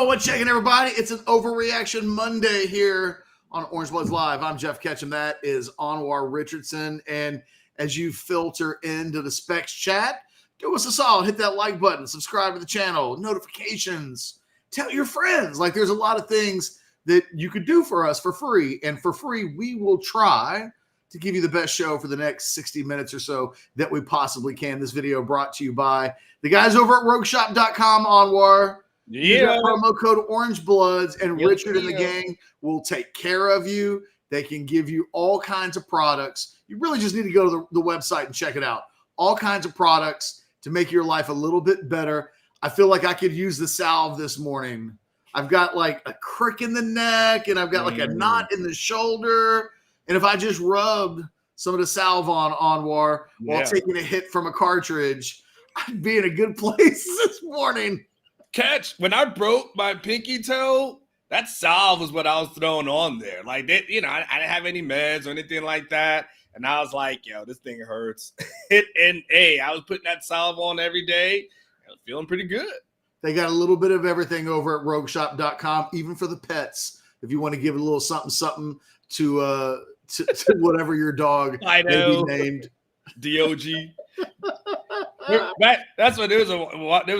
What's checking, everybody? It's an Overreaction Monday here on Orange Bloods Live. I'm Jeff Ketchum. That is Anwar Richardson. And as you filter into the Specs chat, do us a solid. Hit that like button. Subscribe to the channel. Notifications. Tell your friends. Like, there's a lot of things that you could do for us for free. And for free, we will try to give you the best show for the next 60 minutes or so that we possibly can. This video brought to you by the guys over at RogueShop.com, Anwar. Use that promo code Orange Bloods, and Richard and the gang will take care of you. They can give you all kinds of products. You really just need to go to the website and check it out. All kinds of products to make your life a little bit better. I feel like I could use the salve this morning. I've got like a crick in the neck, and I've got like a knot in the shoulder. And if I just rubbed some of the salve on Anwar while taking a hit from a cartridge, I'd be in a good place this morning. Catch, when I broke my pinky toe, that salve was what I was throwing on there. Like, that, I didn't have any meds or anything like that. And I was like, yo, this thing hurts. I was putting that salve on every day. I was feeling pretty good. They got a little bit of everything over at RogueShop.com, even for the pets. If you want to give a little something to whatever your dog may be named. DOG. That's what there was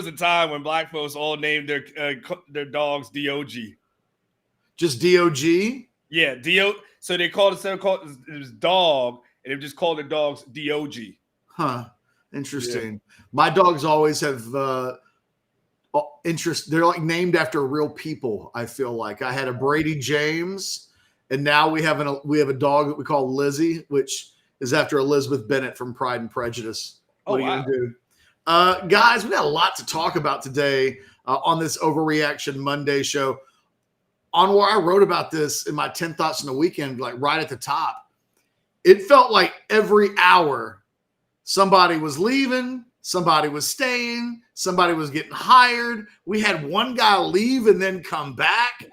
a time when black folks all named their dogs DOG. Just DOG? Yeah, So they called it was dog, and they just called their dogs DOG. Huh. Interesting. Yeah. My dogs always have interest. They're like named after real people. I feel like I had a Brady James, and now we have a dog that we call Lizzie, which is after Elizabeth Bennet from Pride and Prejudice. What are you going to do? Guys, we got a lot to talk about today on this Overreaction Monday show. Anwar, I wrote about this in my 10 Thoughts in the Weekend, like right at the top. It felt like every hour somebody was leaving, somebody was staying, somebody was getting hired. We had one guy leave and then come back.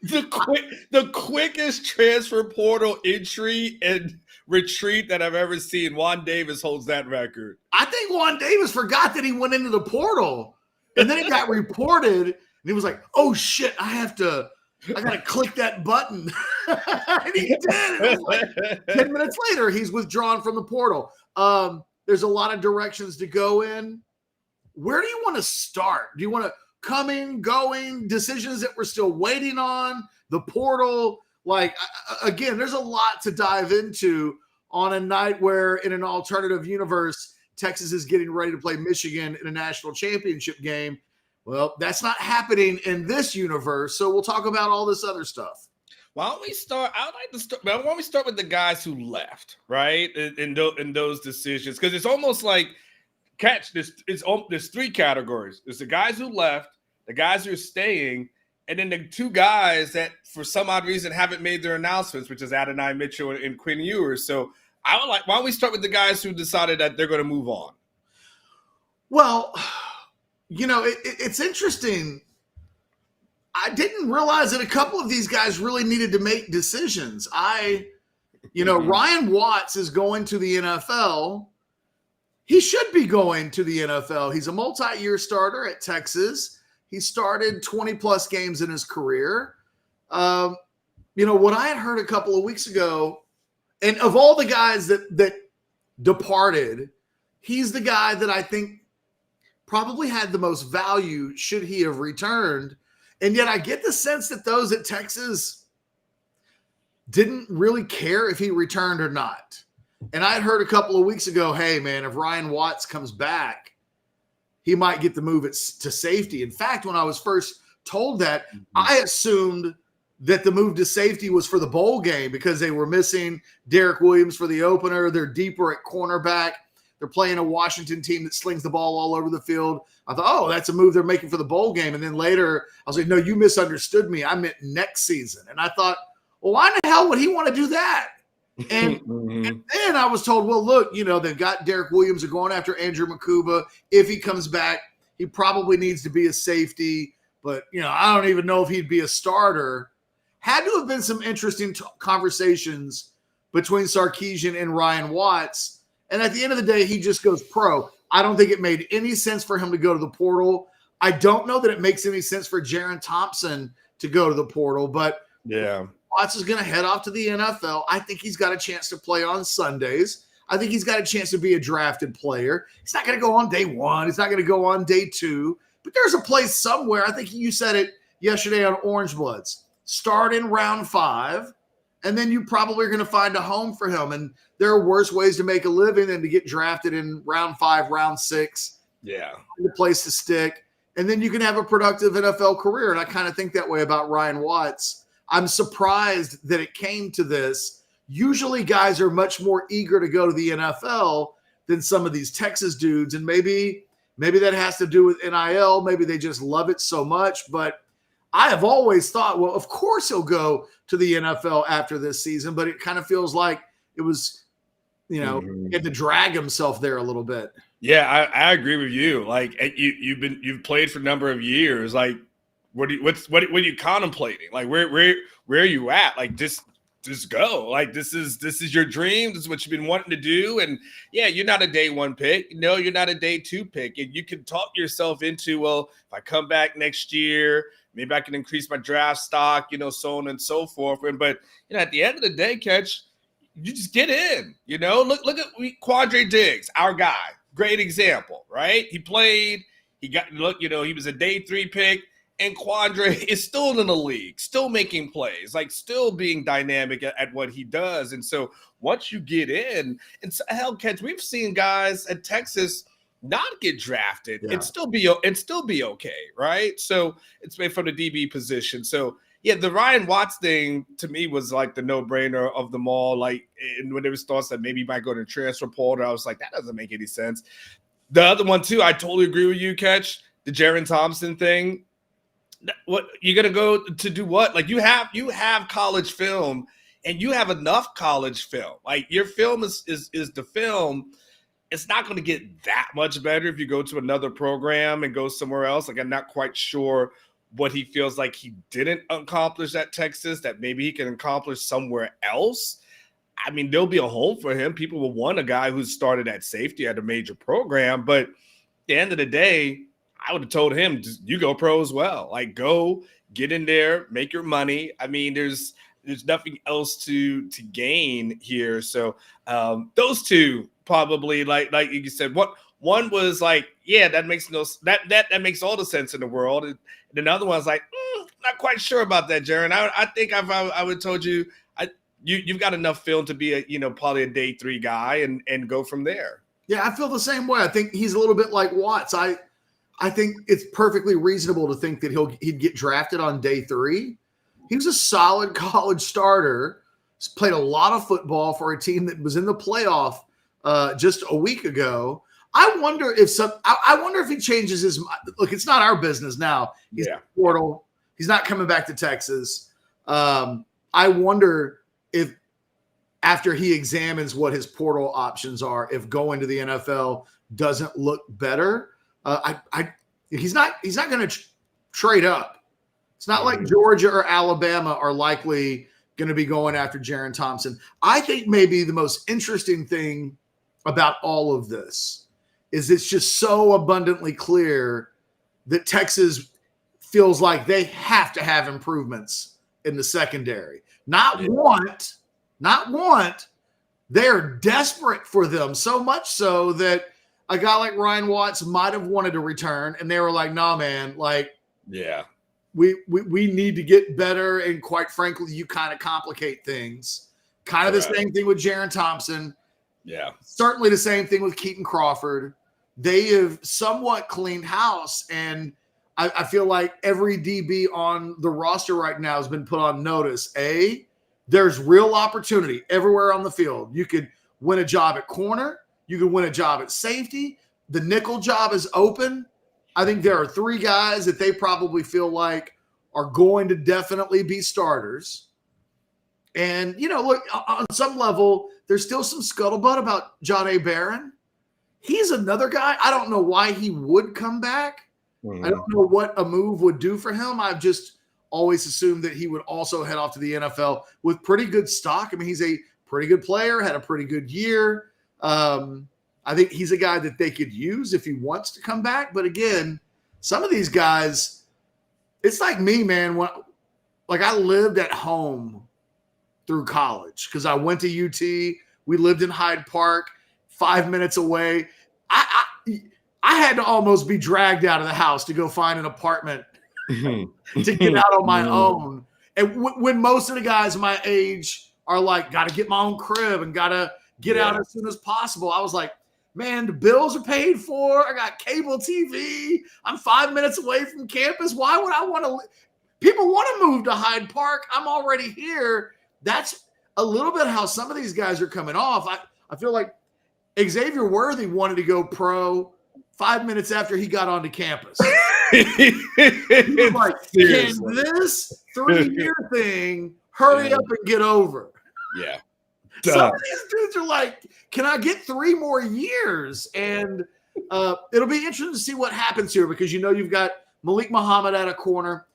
The quickest transfer portal entry and retreat that I've ever seen. Juan Davis holds that record. I think Juan Davis forgot that he went into the portal, and then it got reported, and he was like, "Oh shit, I gotta click that button," and he did. It was like 10 minutes later, he's withdrawn from the portal. There's a lot of directions to go in. Where do you want to start? Do you want to coming, going, decisions that we're still waiting on, the portal? Like, again, there's a lot to dive into on a night where in an alternative universe, Texas is getting ready to play Michigan in a national championship game. Well, that's not happening in this universe. So we'll talk about all this other stuff. Why don't we start? Why don't we start with the guys who left, right? In those decisions, because it's almost like there's three categories. There's the guys who left, the guys who are staying, and then the two guys that, for some odd reason, haven't made their announcements, which is Adonai Mitchell and Quinn Ewers. So why don't we start with the guys who decided that they're going to move on? Well, it's interesting. I didn't realize that a couple of these guys really needed to make decisions. Ryan Watts is going to the NFL. He should be going to the NFL. He's a multi-year starter at Texas. He started 20-plus games in his career. What I had heard a couple of weeks ago, and of all the guys that departed, he's the guy that I think probably had the most value should he have returned. And yet I get the sense that those at Texas didn't really care if he returned or not. And I had heard a couple of weeks ago, hey, man, if Ryan Watts comes back, he might get the move to safety. In fact, when I was first told that, I assumed that the move to safety was for the bowl game because they were missing Derek Williams for the opener. They're deeper at cornerback. They're playing a Washington team that slings the ball all over the field. I thought, oh, that's a move they're making for the bowl game. And then later I was like, no, you misunderstood me. I meant next season. And I thought, well, why in the hell would he want to do that? And, and then I was told, well, look, they've got Derek Williams. They're going after Andrew Makuba. If he comes back, he probably needs to be a safety. But, I don't even know if he'd be a starter. Had to have been some interesting conversations between Sarkisian and Ryan Watts. And at the end of the day, he just goes pro. I don't think it made any sense for him to go to the portal. I don't know that it makes any sense for Jaron Thompson to go to the portal, but Yeah. Watts is going to head off to the NFL. I think he's got a chance to play on Sundays. I think he's got a chance to be a drafted player. He's not going to go on day one. He's not going to go on day two. But there's a place somewhere. I think you said it yesterday on Orange Bloods. Start in round 5, and then you probably are going to find a home for him. And there are worse ways to make a living than to get drafted in round 5, round 6. Yeah. The place to stick. And then you can have a productive NFL career. And I kind of think that way about Ryan Watts. I'm surprised that it came to this. Usually guys are much more eager to go to the NFL than some of these Texas dudes. And maybe that has to do with NIL. Maybe they just love it so much. But I have always thought, well, of course he'll go to the NFL after this season. But it kind of feels like it was, he had to drag himself there a little bit. Yeah, I agree with you. Like you've played for a number of years. Like what are you contemplating? Like where are you at? Like just go. Like this is your dream. This is what you've been wanting to do. And yeah, you're not a day 1 pick. No, you're not a day 2 pick. And you can talk yourself into, well, if I come back next year, maybe I can increase my draft stock, so on and so forth. But at the end of the day, Catch, you just get in. Look at Quandre Diggs, our guy. Great example, right? He played. He was a day 3 pick. And Quandre is still in the league, still making plays, like still being dynamic at what he does. And so once you get in, and so, hell, Catch, we've seen guys at Texas not get drafted and still be okay, right? So it's made from the DB position. So yeah, the Ryan Watts thing to me was like the no-brainer of them all. Like, and when there was thoughts that maybe he might go to transfer portal, I was like, that doesn't make any sense. The other one too, I totally agree with you, Catch, the Jaron Thompson thing. What you're gonna go to do? What, like you have college film, and you have enough college film. Like your film is the film. It's not going to get that much better if you go to another program and go somewhere else. Like I'm not quite sure what he feels like he didn't accomplish at Texas that maybe he can accomplish somewhere else. I mean, there'll be a home for him. People will want a guy who started at safety at a major program, but at the end of the day, I would have told him, you go pro as well. Like, go get in there, make your money. I mean, there's nothing else to gain here. So those two probably, like you said, one was like, yeah, that makes that makes all the sense in the world. And another one's like, not quite sure about that, Jaron. I think I would have told you, you've got enough film to be probably a day 3 guy and go from there. Yeah, I feel the same way. I think he's a little bit like Watts. I think it's perfectly reasonable to think that he'd get drafted on day 3. He was a solid college starter. He's played a lot of football for a team that was in the playoff just a week ago. I wonder if he changes his mind. Look, it's not our business now. He's in the portal. He's not coming back to Texas. I wonder if after he examines what his portal options are, if going to the NFL doesn't look better. He's not going to trade up. It's not like Georgia or Alabama are likely going to be going after Jaron Thompson. I think maybe the most interesting thing about all of this is it's just so abundantly clear that Texas feels like they have to have improvements in the secondary. Not want. They're desperate for them, so much so that a guy like Ryan Watts might have wanted to return, and they were like, "Nah, man. Like, we need to get better." And quite frankly, you kind of complicate things. Kind of the same thing with Jaron Thompson. Yeah, certainly the same thing with Keaton Crawford. They have somewhat cleaned house, and I feel like every DB on the roster right now has been put on notice. There's real opportunity everywhere on the field. You could win a job at corner. You can win a job at safety. The nickel job is open. I think there are 3 guys that they probably feel like are going to definitely be starters. And, look, on some level, there's still some scuttlebutt about Jatavian. He's another guy. I don't know why he would come back. I don't know what a move would do for him. I've just always assumed that he would also head off to the NFL with pretty good stock. I mean, he's a pretty good player, had a pretty good year. I I think he's a guy that they could use if he wants to come back. But again, some of these guys, it's like me, man. Like I lived at home through college because I went to UT. We lived in Hyde Park, 5 minutes away. I had to almost be dragged out of the house to go find an apartment to get out on my own. And when most of the guys my age are like, got to get my own crib and got to get out as soon as possible, I was like, man, the bills are paid for. I got cable TV. I'm 5 minutes away from campus. Why would I want to? People want to move to Hyde Park. I'm already here. That's a little bit how some of these guys are coming off. I feel like Xavier Worthy wanted to go pro 5 minutes after he got onto campus. He was like, can this 3-year thing hurry up and get over? Yeah. Some of these dudes are like, can I get 3 more years? And it'll be interesting to see what happens here because, you've got Malik Muhammad at a corner.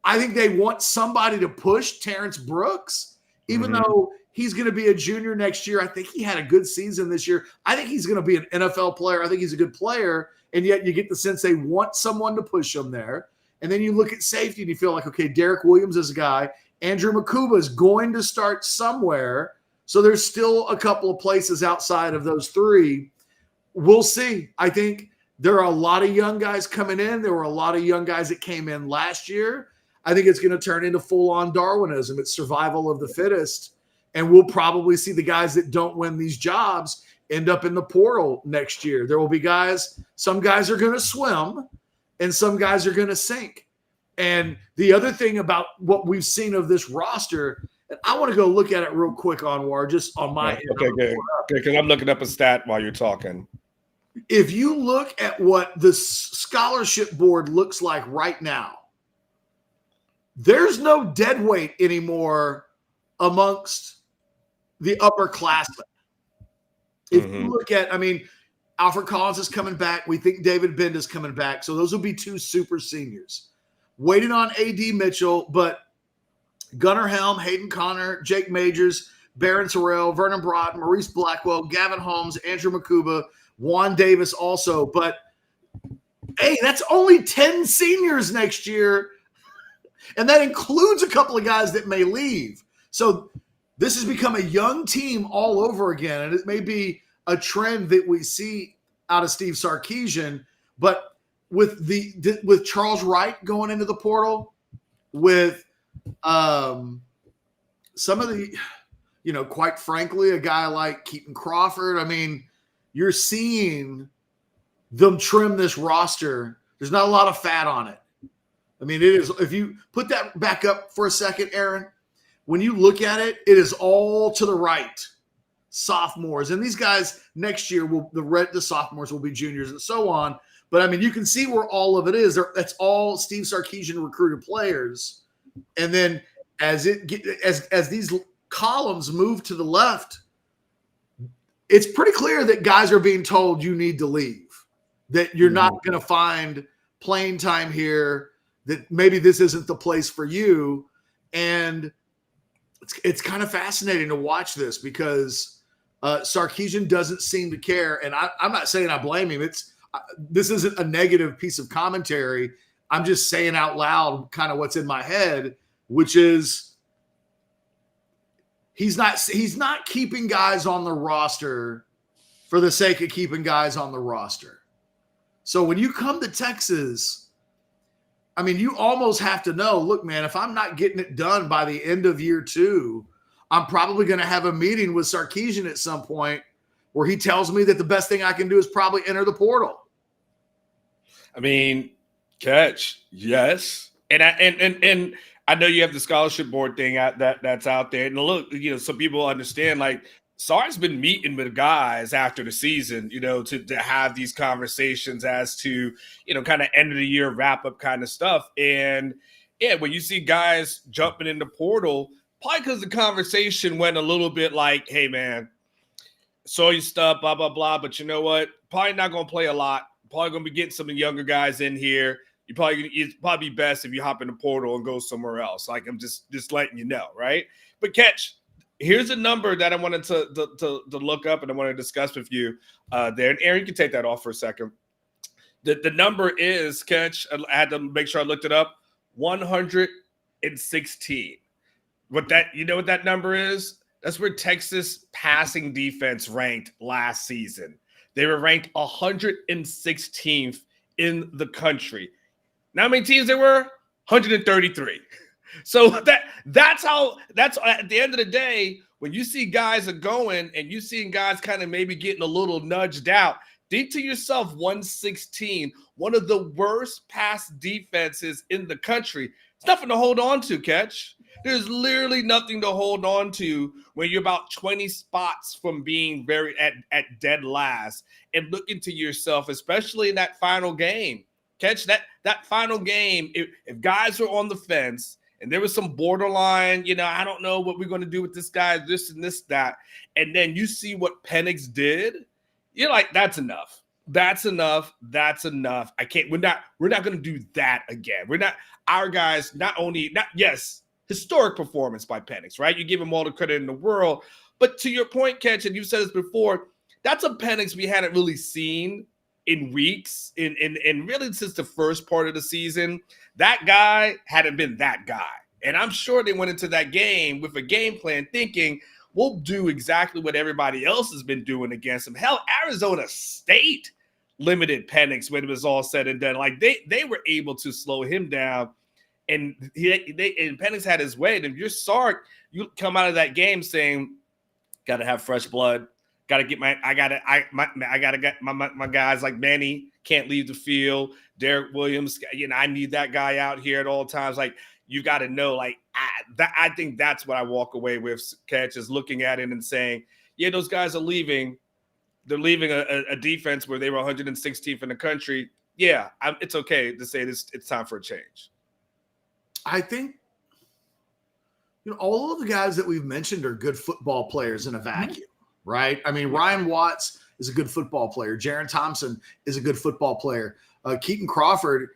I think they want somebody to push Terrence Brooks, even though he's going to be a junior next year. I think he had a good season this year. I think he's going to be an NFL player. I think he's a good player. And yet you get the sense they want someone to push him there. And then you look at safety and you feel like, okay, Derek Williams is a guy. Andrew Makuba is going to start somewhere. So there's still a couple of places outside of those 3. We'll see. I think there are a lot of young guys coming in. There were a lot of young guys that came in last year. I think it's going to turn into full-on Darwinism. It's survival of the fittest. And we'll probably see the guys that don't win these jobs end up in the portal next year. There will be guys, some guys are going to swim and some guys are going to sink. And the other thing about what we've seen of this roster, and I want to go look at it real quick, Anwar, just on my end. Okay, good. Because I'm looking up a stat while you're talking. If you look at what the scholarship board looks like right now, there's no dead weight anymore amongst the upperclassmen. If you look at, Alfred Collins is coming back. We think David Bend is coming back. So those will be 2 super seniors. Waiting on A.D. Mitchell, but Gunnar Helm, Hayden Connor, Jake Majors, Barron Terrell, Vernon Broughton, Maurice Blackwell, Gavin Holmes, Andrew Makuba, Juan Davis also. But, hey, that's only 10 seniors next year. And that includes a couple of guys that may leave. So this has become a young team all over again. And it may be a trend that we see out of Steve Sarkisian. But with Charles Wright going into the portal, with some of the, quite frankly, a guy like Keaton Crawford, you're seeing them trim this roster. There's not a lot of fat on it. It is, if you put that back up for a second, Aaron, when you look at it, it is all to the right. Sophomores. And these guys next year, the sophomores will be juniors and so on. But, you can see where all of it is. That's all Steve Sarkisian recruited players. And then as these columns move to the left, it's pretty clear that guys are being told you need to leave, that you're not going to find playing time here, that maybe this isn't the place for you. And it's kind of fascinating to watch this because Sarkisian doesn't seem to care. And I'm not saying I blame him. This isn't a negative piece of commentary. I'm just saying out loud kind of what's in my head, which is he's not keeping guys on the roster for the sake of keeping guys on the roster. So when you come to Texas, you almost have to know, look, man, if I'm not getting it done by the end of year 2, I'm probably going to have a meeting with Sarkisian at some point where he tells me that the best thing I can do is probably enter the portal. Catch, yes. And I know you have the scholarship board thing that's out there. And look, so people understand, like, Sark's been meeting with guys after the season, to have these conversations as to, kind of end of the year wrap up kind of stuff. And yeah, when you see guys jumping in the portal, probably because the conversation went a little bit like, hey man, saw your stuff, blah, blah, blah. But you know what? Probably not going to play a lot. Probably going to be getting some of the younger guys in here. It's probably best if you hop in the portal and go somewhere else. Like, I'm just letting you know, right? But Catch, Here's a number that I wanted to look up and I want to discuss with you there. And Aaron, you can take that off for a second. The number is, Catch, I had to make sure I looked it up, 116. You know what that number is? That's where Texas passing defense ranked last season. They were ranked 116th in the country. Now how many teams there were? 133. So that's at the end of the day, when you see guys are going and you seeing guys kind of maybe getting a little nudged out, think to yourself, 116, one of the worst pass defenses in the country. It's nothing to hold on to, Catch. There's literally nothing to hold on to when you're about 20 spots from being very at dead last and looking to yourself, especially in that final game. Catch that final game. If guys are on the fence and there was some borderline, I don't know what we're going to do with this guy, this and this, that, and then you see what Penix did, you're like, that's enough. That's enough. That's enough. We're not going to do that again. Our guys, yes, historic performance by Penix, right? You give him all the credit in the world. But to your point, Catch, and you've said this before, that's a Penix we hadn't really seen in weeks, in really since the first part of the season. That guy hadn't been that guy. And I'm sure they went into that game with a game plan thinking, we'll do exactly what everybody else has been doing against him. Hell, Arizona State limited Penix when it was all said and done. Like they were able to slow him down, and Penix had his way. And if you're Sark, you come out of that game saying, "Got to have fresh blood. Got to get my guys like Manny can't leave the field. Derek Williams, I need that guy out here at all times. Like you got to know, like I think that's what I walk away with, Catch, is looking at it and saying, yeah, those guys are leaving. They're leaving a defense where they were 116th in the country. Yeah, it's okay to say this. It's time for a change. I think, all of the guys that we've mentioned are good football players in a vacuum, right? I mean, Ryan Watts is a good football player. Jaron Thompson is a good football player. Keaton Crawford,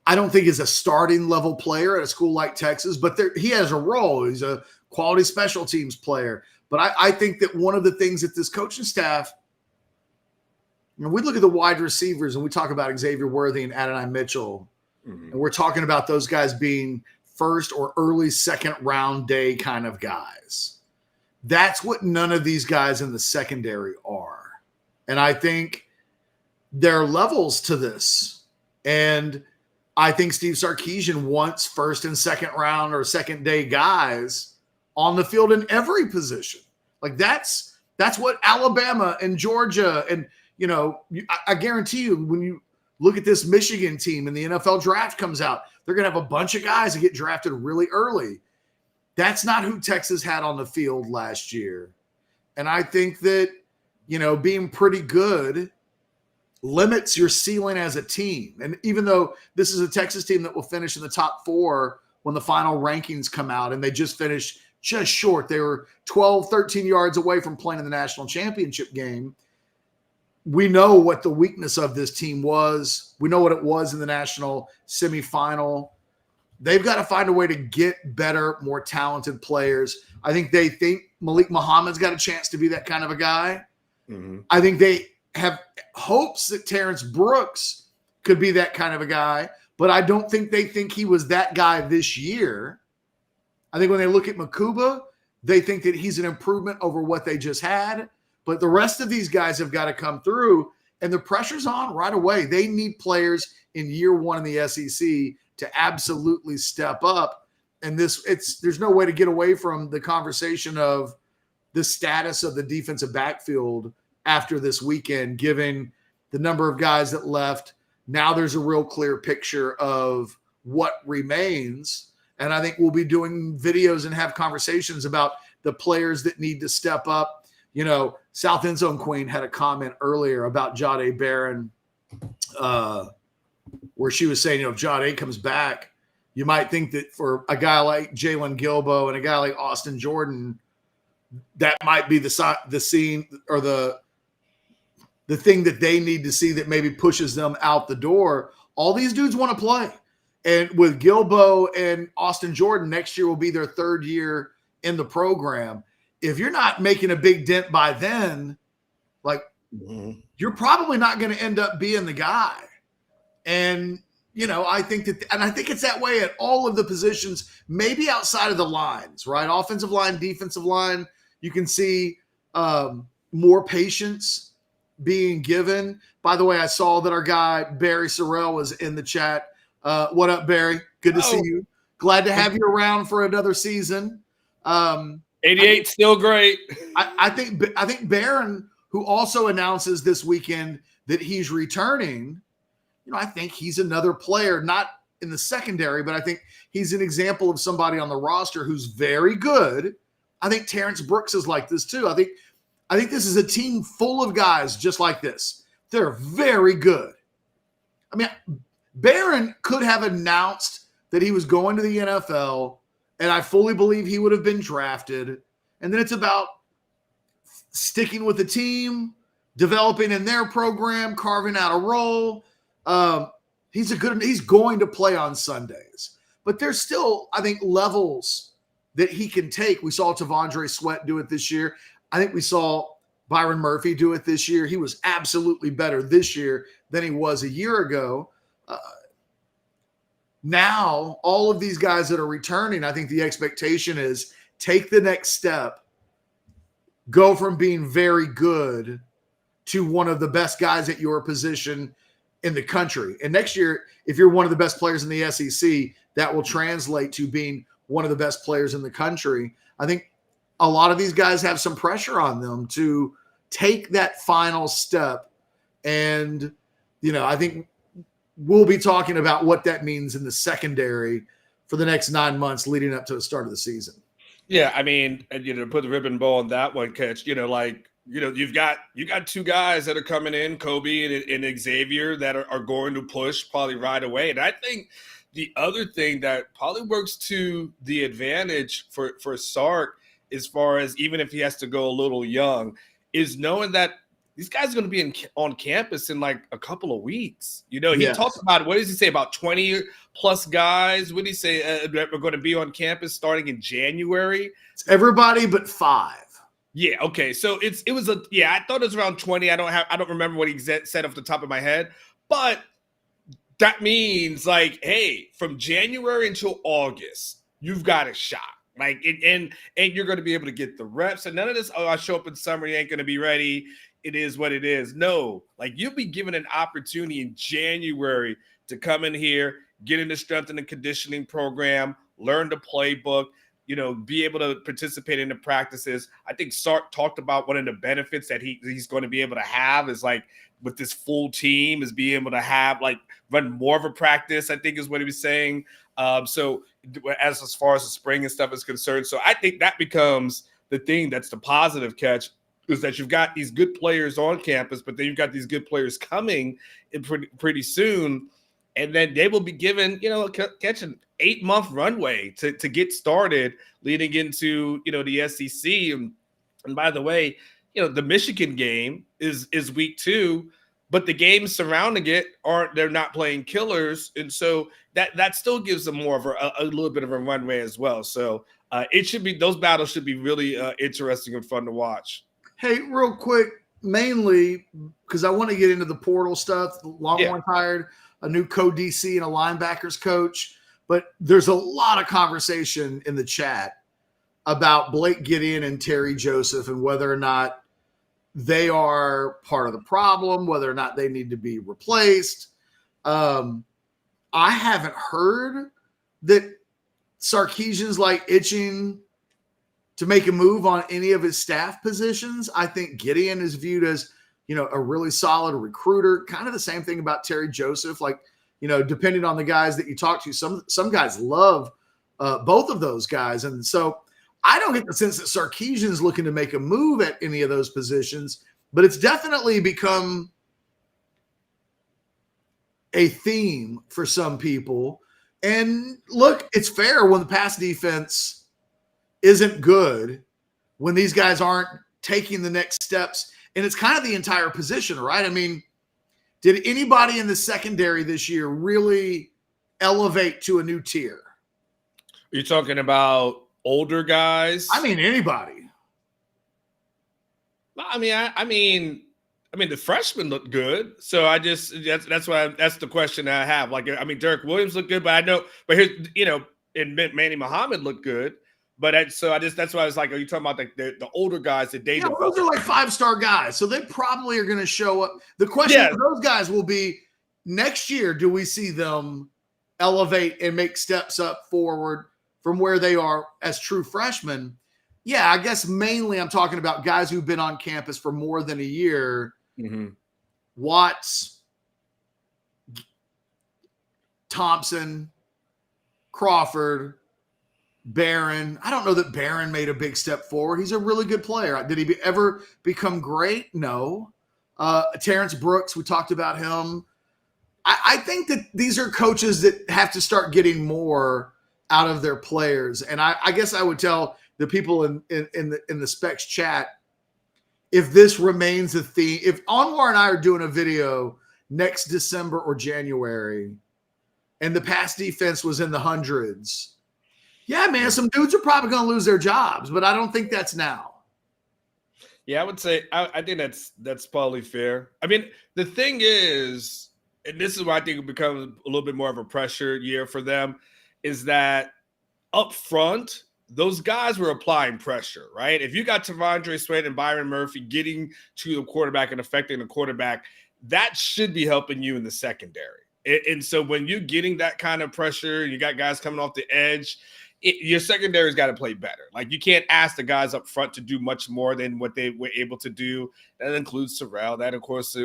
I don't think is a starting level player at a school like Texas, but he has a role. He's a quality special teams player. But I think that one of the things that this coaching staff, we look at the wide receivers and we talk about Xavier Worthy and Adonai Mitchell, and we're talking about those guys being first or early second round day kind of guys. That's what none of these guys in the secondary are. And I think there are levels to this. And I think Steve Sarkisian wants first and second round or second day guys on the field in every position. Like that's what Alabama and Georgia and, I guarantee you when you look at this Michigan team and the NFL draft comes out, they're going to have a bunch of guys that get drafted really early. That's not who Texas had on the field last year. And I think that, being pretty good limits your ceiling as a team. And even though this is a Texas team that will finish in the top 4 when the final rankings come out, and they just finished just short. They were 12, 13 yards away from playing in the national championship game. We know what the weakness of this team was. We know what it was in the national semifinal. They've got to find a way to get better, more talented players. I think they think Malik Muhammad's got a chance to be that kind of a guy. Mm-hmm. I think they have hopes that Terrence Brooks could be that kind of a guy, but I don't think they think he was that guy this year. I think when they look at Makuba, they think that he's an improvement over what they just had. But the rest of these guys have got to come through, and the pressure's on right away. They need players in year one in the SEC to absolutely step up. And there's no way to get away from the conversation of the status of the defensive backfield after this weekend, given the number of guys that left. Now there's a real clear picture of what remains. And I think we'll be doing videos and have conversations about the players that need to step up. South End Zone Queen had a comment earlier about Jade Barron, where she was saying, if Jade comes back, you might think that for a guy like Jalen Gilbo and a guy like Austin Jordan, that might be the scene or the thing that they need to see that maybe pushes them out the door. All these dudes want to play. And with Gilbo and Austin Jordan, next year will be their third year in the program. if you're not making a big dent by then, like you're probably not going to end up being the guy. And, I think it's that way at all of the positions, maybe outside of the lines, right? Offensive line, defensive line, you can see more patience being given. By the way, I saw that our guy, Barry Sorrell, was in the chat. What up, Barry? Good to see you. Glad to have you around for another season. 88 still great. I think Barron, who also announces this weekend that he's returning, I think he's another player, not in the secondary, but I think he's an example of somebody on the roster who's very good. I think Terrence Brooks is like this too. I think this is a team full of guys just like this. They're very good. I mean, Barron could have announced that he was going to the NFL, and I fully believe he would have been drafted. And then it's about sticking with the team, developing in their program, carving out a role. He's going to play on Sundays, but there's still, I think, levels that he can take. We saw Tavondre Sweat do it this year. I think we saw Byron Murphy do it this year. He was absolutely better this year than he was a year ago. Now, all of these guys that are returning, I think the expectation is take the next step, go from being very good to one of the best guys at your position in the country. And next year, if you're one of the best players in the SEC, that will translate to being one of the best players in the country. I think a lot of these guys have some pressure on them to take that final step. And, I think we'll be talking about what that means in the secondary for the next 9 months leading up to the start of the season. Yeah, I mean, to put the ribbon bow on that one, Catch, you've got two guys that are coming in, Kobe and Xavier, that are going to push probably right away. And I think the other thing that probably works to the advantage for Sark, as far as even if he has to go a little young, is knowing that these guys are going to be on campus in like a couple of weeks. He talked about, what does he say, about 20 plus guys? What did he say that are going to be on campus starting in January? It's everybody but 5. Yeah. Okay. So I thought it was around 20. I don't remember what he said off the top of my head, but that means like, hey, from January until August, you've got a shot. Like, and you're going to be able to get the reps, and none of this, I show up in summer, you ain't going to be ready. It is what it is. No, like you'll be given an opportunity in January to come in here, get in the strength and conditioning program, learn the playbook, be able to participate in the practices. I think Sark talked about one of the benefits that he's going to be able to have is like with this full team is being able to have like run more of a practice, I think is what he was saying. So as far as the spring and stuff is concerned. So I think that becomes the thing that's the positive, Catch, is that you've got these good players on campus, but then you've got these good players coming in pretty soon. And then they will be given, Catch an 8-month runway to get started leading into, the SEC. And by the way, the Michigan game is week 2, but the games surrounding it they're not playing killers. And so that still gives them more of a little bit of a runway as well. So those battles should be really interesting and fun to watch. Hey, real quick, mainly because I want to get into the portal stuff. Longhorns hired a new co-DC and a linebackers coach, but there's a lot of conversation in the chat about Blake Gideon and Terry Joseph and whether or not they are part of the problem, whether or not they need to be replaced. I haven't heard that Sarkisian's like itching to make a move on any of his staff positions. I think Gideon is viewed as, a really solid recruiter. Kind of the same thing about Terry Joseph. Like, depending on the guys that you talk to, some guys love both of those guys. And so I don't get the sense that Sarkisian's looking to make a move at any of those positions, but it's definitely become a theme for some people. And look, it's fair when the pass defense isn't good, when these guys aren't taking the next steps. And it's kind of the entire position, right? I mean, did anybody in the secondary this year really elevate to a new tier? You're talking about older guys? I mean, anybody. The freshmen look good. So that's the question I have. Like, Derek Williams looked good, but and Manny Muhammad looked good. But that's why I was like, are you talking about the older guys that they Yeah, developed? those are like 5-star guys. So they probably are going to show up. The question for those guys will be next year, do we see them elevate and make steps up forward from where they are as true freshmen? Yeah, I guess mainly I'm talking about guys who've been on campus for more than a year. Mm-hmm. Watts, Thompson, Crawford, Barron. I don't know that Barron made a big step forward. He's a really good player. Did he ever become great? No. Terrence Brooks, we talked about him. I think that these are coaches that have to start getting more out of their players. And I guess I would tell the people in the Specs chat, if this remains a theme, if Anwar and I are doing a video next December or January, and the pass defense was in the hundreds, yeah, man, some dudes are probably going to lose their jobs, but I don't think that's now. Yeah, I would say I think that's probably fair. I mean, the thing is, and this is why I think it becomes a little bit more of a pressure year for them, is that up front, those guys were applying pressure, right? If you got Tavondre Sweat and Byron Murphy getting to the quarterback and affecting the quarterback, that should be helping you in the secondary. And so when you're getting that kind of pressure, you got guys coming off the edge, your secondary's got to play better. Like, you can't ask the guys up front to do much more than what they were able to do. That includes Terrell. That, of course,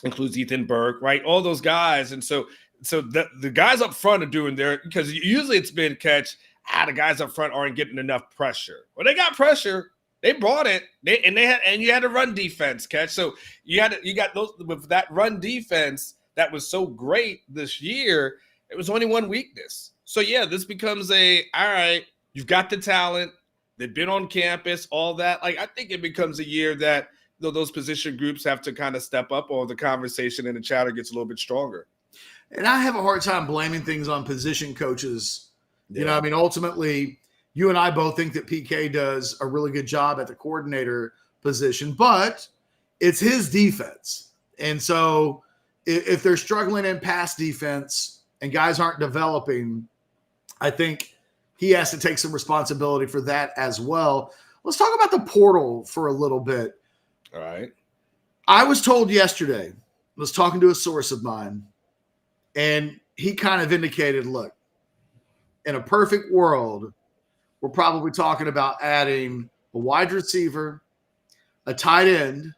includes Ethan Burke, right? All those guys. And so the guys up front are doing their, because usually it's been the guys up front aren't getting enough pressure. Well, they got pressure. They brought it. You had a run defense, Catch. So you got those with that run defense that was so great this year. It was only one weakness. So yeah, this becomes all right, you've got the talent. They've been on campus, all that. Like, I think it becomes a year that those position groups have to kind of step up, or the conversation and the chatter gets a little bit stronger. And I have a hard time blaming things on position coaches. Yeah. Ultimately, you and I both think that PK does a really good job at the coordinator position, but it's his defense. And so if they're struggling in pass defense and guys aren't developing, I think he has to take some responsibility for that as well. Let's talk about the portal for a little bit. All right. I was told yesterday, I was talking to a source of mine, and he kind of indicated, look, in a perfect world, we're probably talking about adding a wide receiver, a tight end.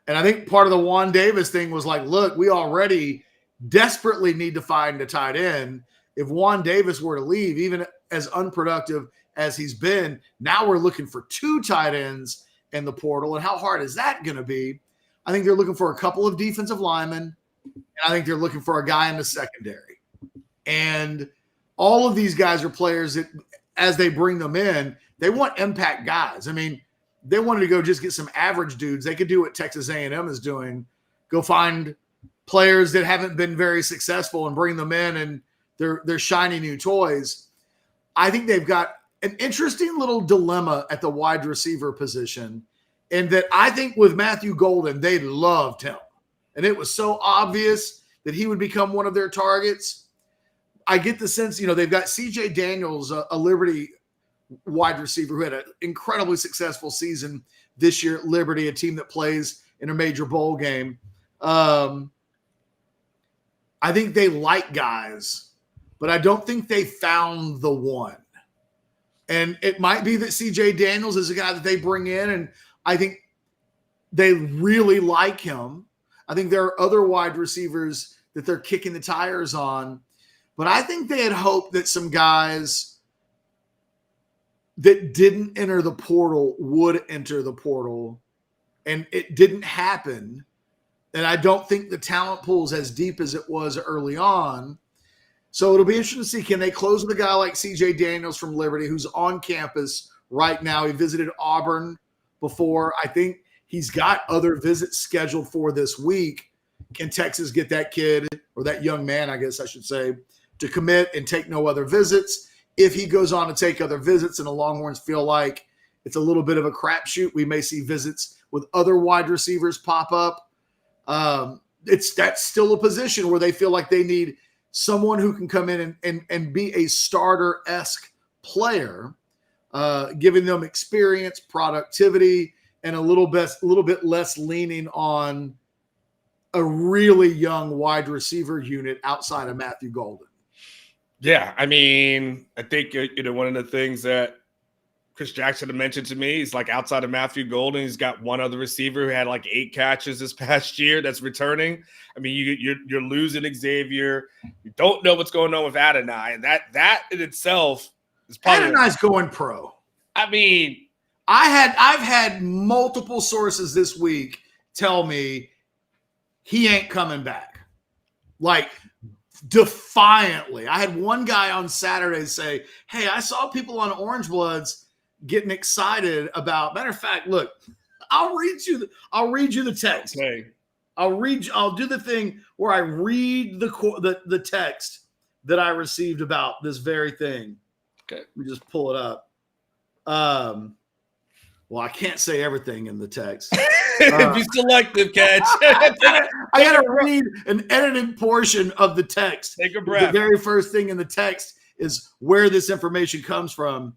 And I think part of the Juan Davis thing was like, look, we already desperately need to find a tight end. If Juan Davis were to leave, even as unproductive as he's been, now we're looking for 2 tight ends in the portal. And how hard is that going to be? I think they're looking for a couple of defensive linemen. And I think they're looking for a guy in the secondary. And all of these guys are players that, as they bring them in, they want impact guys. I mean, they wanted to go just get some average dudes. They could do what Texas A&M is doing, go find players that haven't been very successful and bring them in, and they're shiny new toys. I think they've got an interesting little dilemma at the wide receiver position, and that I think with Matthew Golden, they loved him. And it was so obvious that he would become one of their targets. I get the sense, they've got C.J. Daniels, a Liberty wide receiver who had an incredibly successful season this year at Liberty, a team that plays in a major bowl game. I think they like guys, but I don't think they found the one. And it might be that C.J. Daniels is a guy that they bring in, and I think they really like him. I think there are other wide receivers that they're kicking the tires on. But I think they had hoped that some guys that didn't enter the portal would enter the portal, and it didn't happen. And I don't think the talent pool is as deep as it was early on. So it'll be interesting to see, can they close with a guy like C.J. Daniels from Liberty, who's on campus right now? He visited Auburn before. I think he's got other visits scheduled for this week. Can Texas get that kid, or that young man, I guess I should say, to commit and take no other visits? If he goes on to take other visits and the Longhorns feel like it's a little bit of a crapshoot. We may see visits with other wide receivers pop up. That's still a position where they feel like they need someone who can come in and be a starter-esque player, giving them experience, productivity, and a little bit less leaning on a really young wide receiver unit outside of Matthew Golden. Yeah, I mean, I think one of the things that Chris Jackson had mentioned to me is like outside of Matthew Golden, he's got one other receiver who had like 8 catches this past year that's returning. I mean, you're losing Xavier. You don't know what's going on with Adonai, and that in itself is probably Adonai's going pro. I mean, I've had multiple sources this week tell me he ain't coming back. Like defiantly. I had one guy on Saturday say, "Hey, I saw people on Orange Bloods getting excited about." Matter of fact, look, I'll read you the text. Okay. I'll do the thing where I read the text that I received about this very thing. Okay. Let me just pull it up. Well, I can't say everything in the text. Be selective, Catch. I gotta read an edited portion of the text. Take a breath. The very first thing in the text is where this information comes from.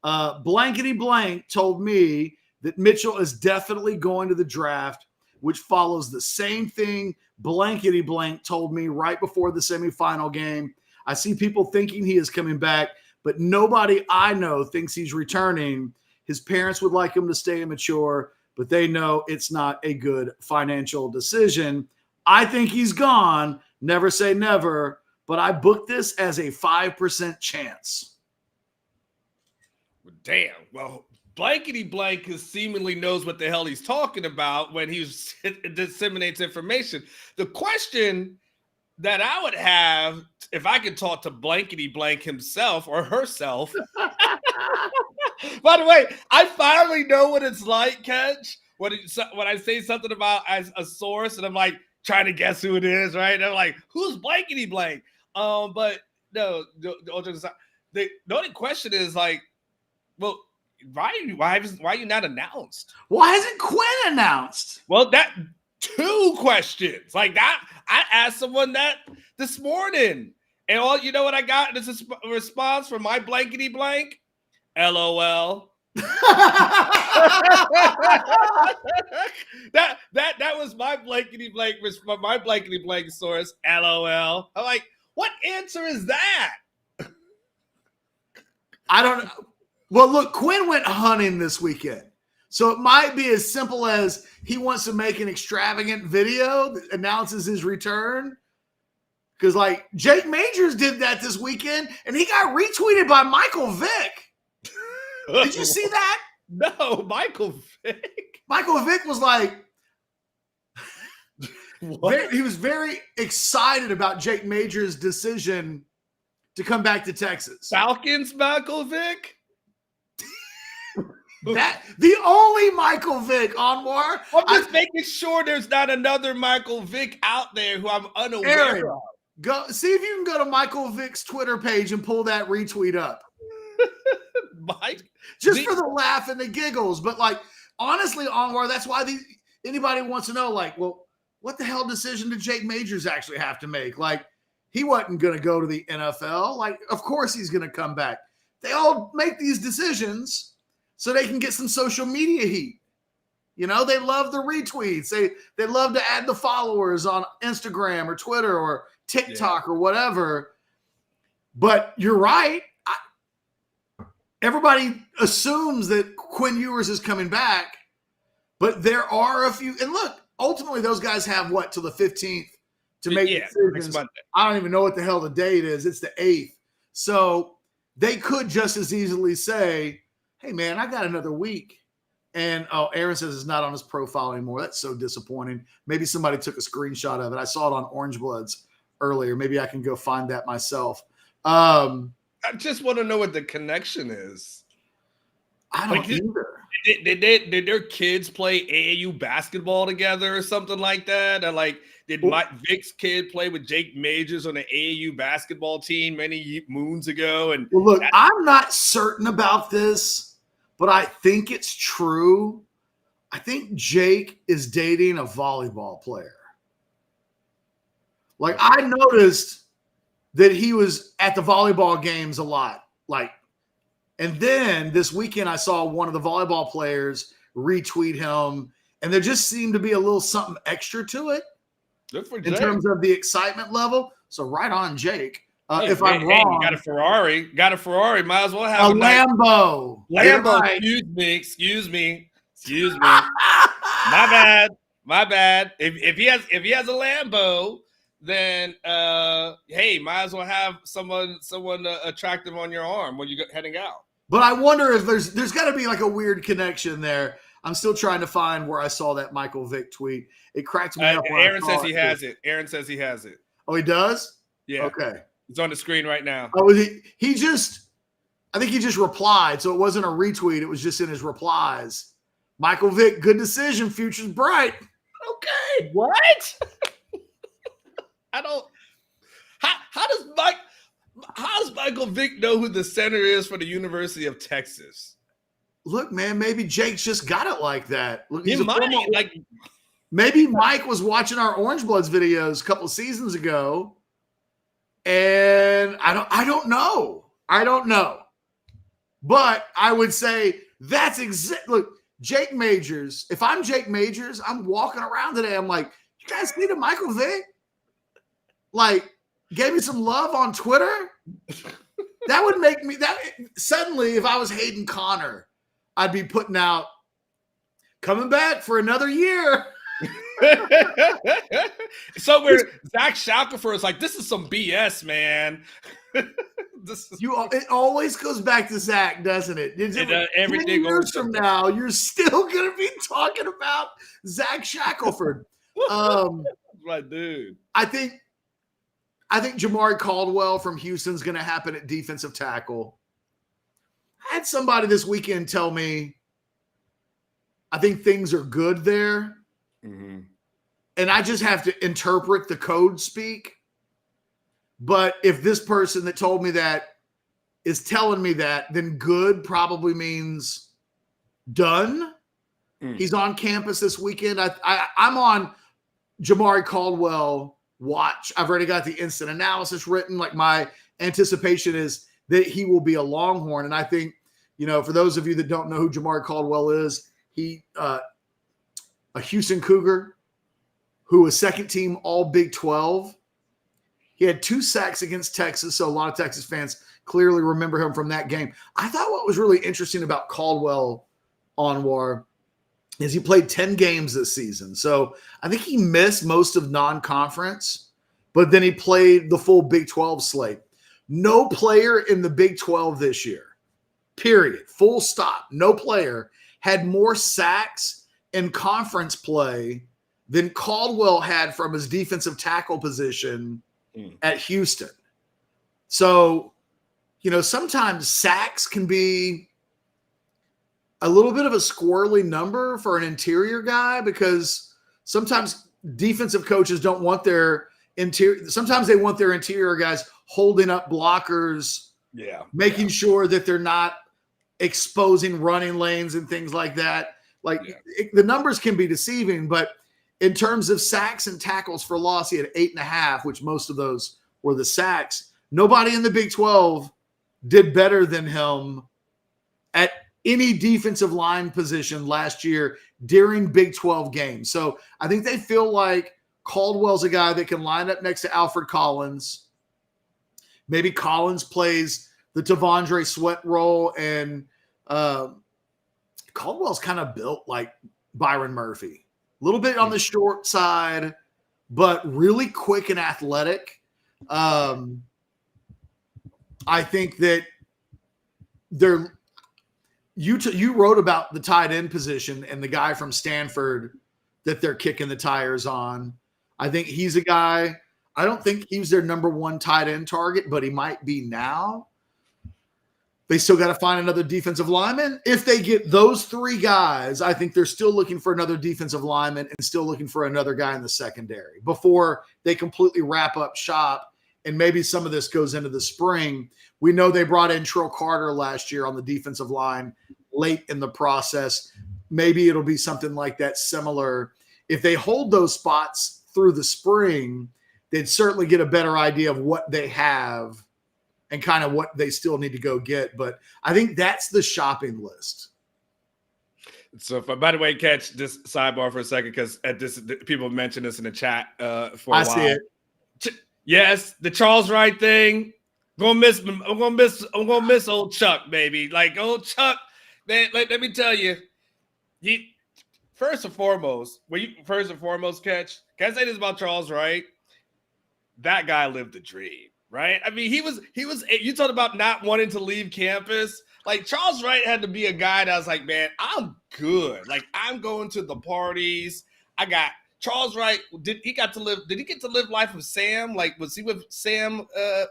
Blankety blank told me that Mitchell is definitely going to the draft, which follows the same thing blankety blank told me right before the semifinal game. I see people thinking he is coming back, but nobody I know thinks he's returning. His parents would like him to stay immature, but they know it's not a good financial decision. I think he's gone. Never say never, but I booked this as a 5% chance. Damn. Well, blankety blank seemingly knows what the hell he's talking about when he disseminates information. The question that I would have, if I could talk to blankety blank himself or herself. By the way, I finally know what it's like, Catch, when I say something about as a source and I'm like trying to guess who it is, right? And I'm like, who's blankety blank? But no, the only question is like, well, why are you not announced? Why isn't Quinn announced? Well, that 2 questions like that. I asked someone that this morning, and all you know what I got? This is a response from my blankety blank. LOL. that was my blankety blank. My blankety blank source. LOL. I'm like, what answer is that? I don't know. Well, look, Quinn went hunting this weekend. So it might be as simple as he wants to make an extravagant video that announces his return. Because, like, Jake Majors did that this weekend, and he got retweeted by Michael Vick. Did you see that? No, Michael Vick. Michael Vick was like, he was very excited about Jake Majors' decision to come back to Texas. Falcons, Michael Vick? The only Michael Vick, Anwar. I'm just making sure there's not another Michael Vick out there who I'm unaware of. Go see if you can go to Michael Vick's Twitter page and pull that retweet up. Just for the laugh and the giggles. But like, honestly, Anwar, that's why anybody wants to know, like, well, what the hell decision did Jake Majors actually have to make? Like, he wasn't going to go to the NFL. Like, of course he's going to come back. They all make these decisions so they can get some social media heat. You know, they love the retweets. They love to add the followers on Instagram or Twitter or TikTok or whatever. But you're right. Everybody assumes that Quinn Ewers is coming back, but there are a few. And look, ultimately, those guys have what, till the 15th to make decisions. I don't even know what the hell the date is. It's the 8th. So they could just as easily say, hey, man, I got another week. And, Aaron says it's not on his profile anymore. That's so disappointing. Maybe somebody took a screenshot of it. I saw it on Orange Bloods earlier. Maybe I can go find that myself. I just want to know what the connection is. I don't either. Did their kids play AAU basketball together or something like that? Or like, did Vic's kid play with Jake Majors on the AAU basketball team many moons ago? And well, look, I'm not certain about this, but I think it's true. I think Jake is dating a volleyball player. Like, I noticed that he was at the volleyball games a lot. Like, and then this weekend I saw one of the volleyball players retweet him, and there just seemed to be a little something extra to it. Good for Jake. In terms of the excitement level. So right on, Jake. I'm wrong, you got a Ferrari. Might as well have a Lambo. Lambo. Right. Excuse me. My bad. If he has a Lambo, then hey, might as well have someone attractive on your arm when you're heading out. But I wonder if there's got to be like a weird connection there. I'm still trying to find where I saw that Michael Vick tweet. It cracks me up. Aaron says he has it. Aaron says he has it. Oh, he does? Yeah. Okay. It's on the screen right now. Oh, I think he just replied. So it wasn't a retweet. It was just in his replies. Michael Vick, good decision. Future's bright. Okay. What? I don't. How does Michael Vick know who the center is for the University of Texas? Look, man, maybe Jake's just got it like that. Look, maybe Mike was watching our Orange Bloods videos a couple seasons ago, and I don't know. But I would say that's look, Jake Majors. If I'm Jake Majors, I'm walking around today. I'm like, you guys see the Michael Vick? Like, gave me some love on Twitter. That would make me suddenly, if I was Hayden Connor, I'd be putting out coming back for another year. So where Zach Shackelford is like, this is some BS, man. It always goes back to Zach, doesn't it? Everything years from now, you're still going to be talking about Zach Shackelford. My dude. I think Jamari Caldwell from Houston is going to happen at defensive tackle. I had somebody this weekend tell me I think things are good there. Mm-hmm. And I just have to interpret the code speak. But if this person that told me that is telling me that, then good probably means done. Mm. He's on campus this weekend. I'm on Jamari Caldwell watch. I've already got the instant analysis written. Like, my anticipation is that he will be a Longhorn. And I think, for those of you that don't know who Jamari Caldwell is, he a Houston Cougar who was second team all Big 12. He had 2 sacks against Texas, so a lot of Texas fans clearly remember him from that game. I thought what was really interesting about Caldwell, Anwar, is he played 10 games this season. So I think he missed most of non-conference, but then he played the full Big 12 slate. No player in the Big 12 this year, period, full stop, no player had more sacks in conference play than Caldwell had from his defensive tackle position at Houston. So, sometimes sacks can be a little bit of a squirrely number for an interior guy, because sometimes defensive coaches don't want their interior. Sometimes they want their interior guys holding up blockers, making sure that they're not exposing running lanes and things like that. The numbers can be deceiving, but in terms of sacks and tackles for loss, he had 8.5, which most of those were the sacks. Nobody in the Big 12 did better than him at any defensive line position last year during Big 12 games. So I think they feel like Caldwell's a guy that can line up next to Alfred Collins. Maybe Collins plays the Tavondre Sweat role, and Caldwell's kind of built like Byron Murphy. A little bit on the short side, but really quick and athletic. I think that you wrote about the tight end position and the guy from Stanford that they're kicking the tires on. I think he's a guy. I don't think he's their number 1 tight end target, but he might be now. They still got to find another defensive lineman. If they get those 3 guys, I think they're still looking for another defensive lineman and still looking for another guy in the secondary before they completely wrap up shop. And maybe some of this goes into the spring. We know they brought in Trill Carter last year on the defensive line. late in the process. Maybe it'll be something like that similar. If they hold those spots through the spring, they'd certainly get a better idea of what they have and kind of what they still need to go get. But I think that's the shopping list. So, by the way, catch this sidebar for a second, because people mentioned this in the chat for a while. I see it. Yes, the Charles Wright thing. I'm gonna miss old Chuck, baby. Like old Chuck, man. Let me tell you, first and foremost, catch. Can I say this about Charles Wright? That guy lived the dream, right? I mean, he was. You talked about not wanting to leave campus. Like Charles Wright had to be a guy that was like, man, I'm good. Like I'm going to the parties. I got Charles Wright. Did he get to live life with Sam? Like was he with Sam?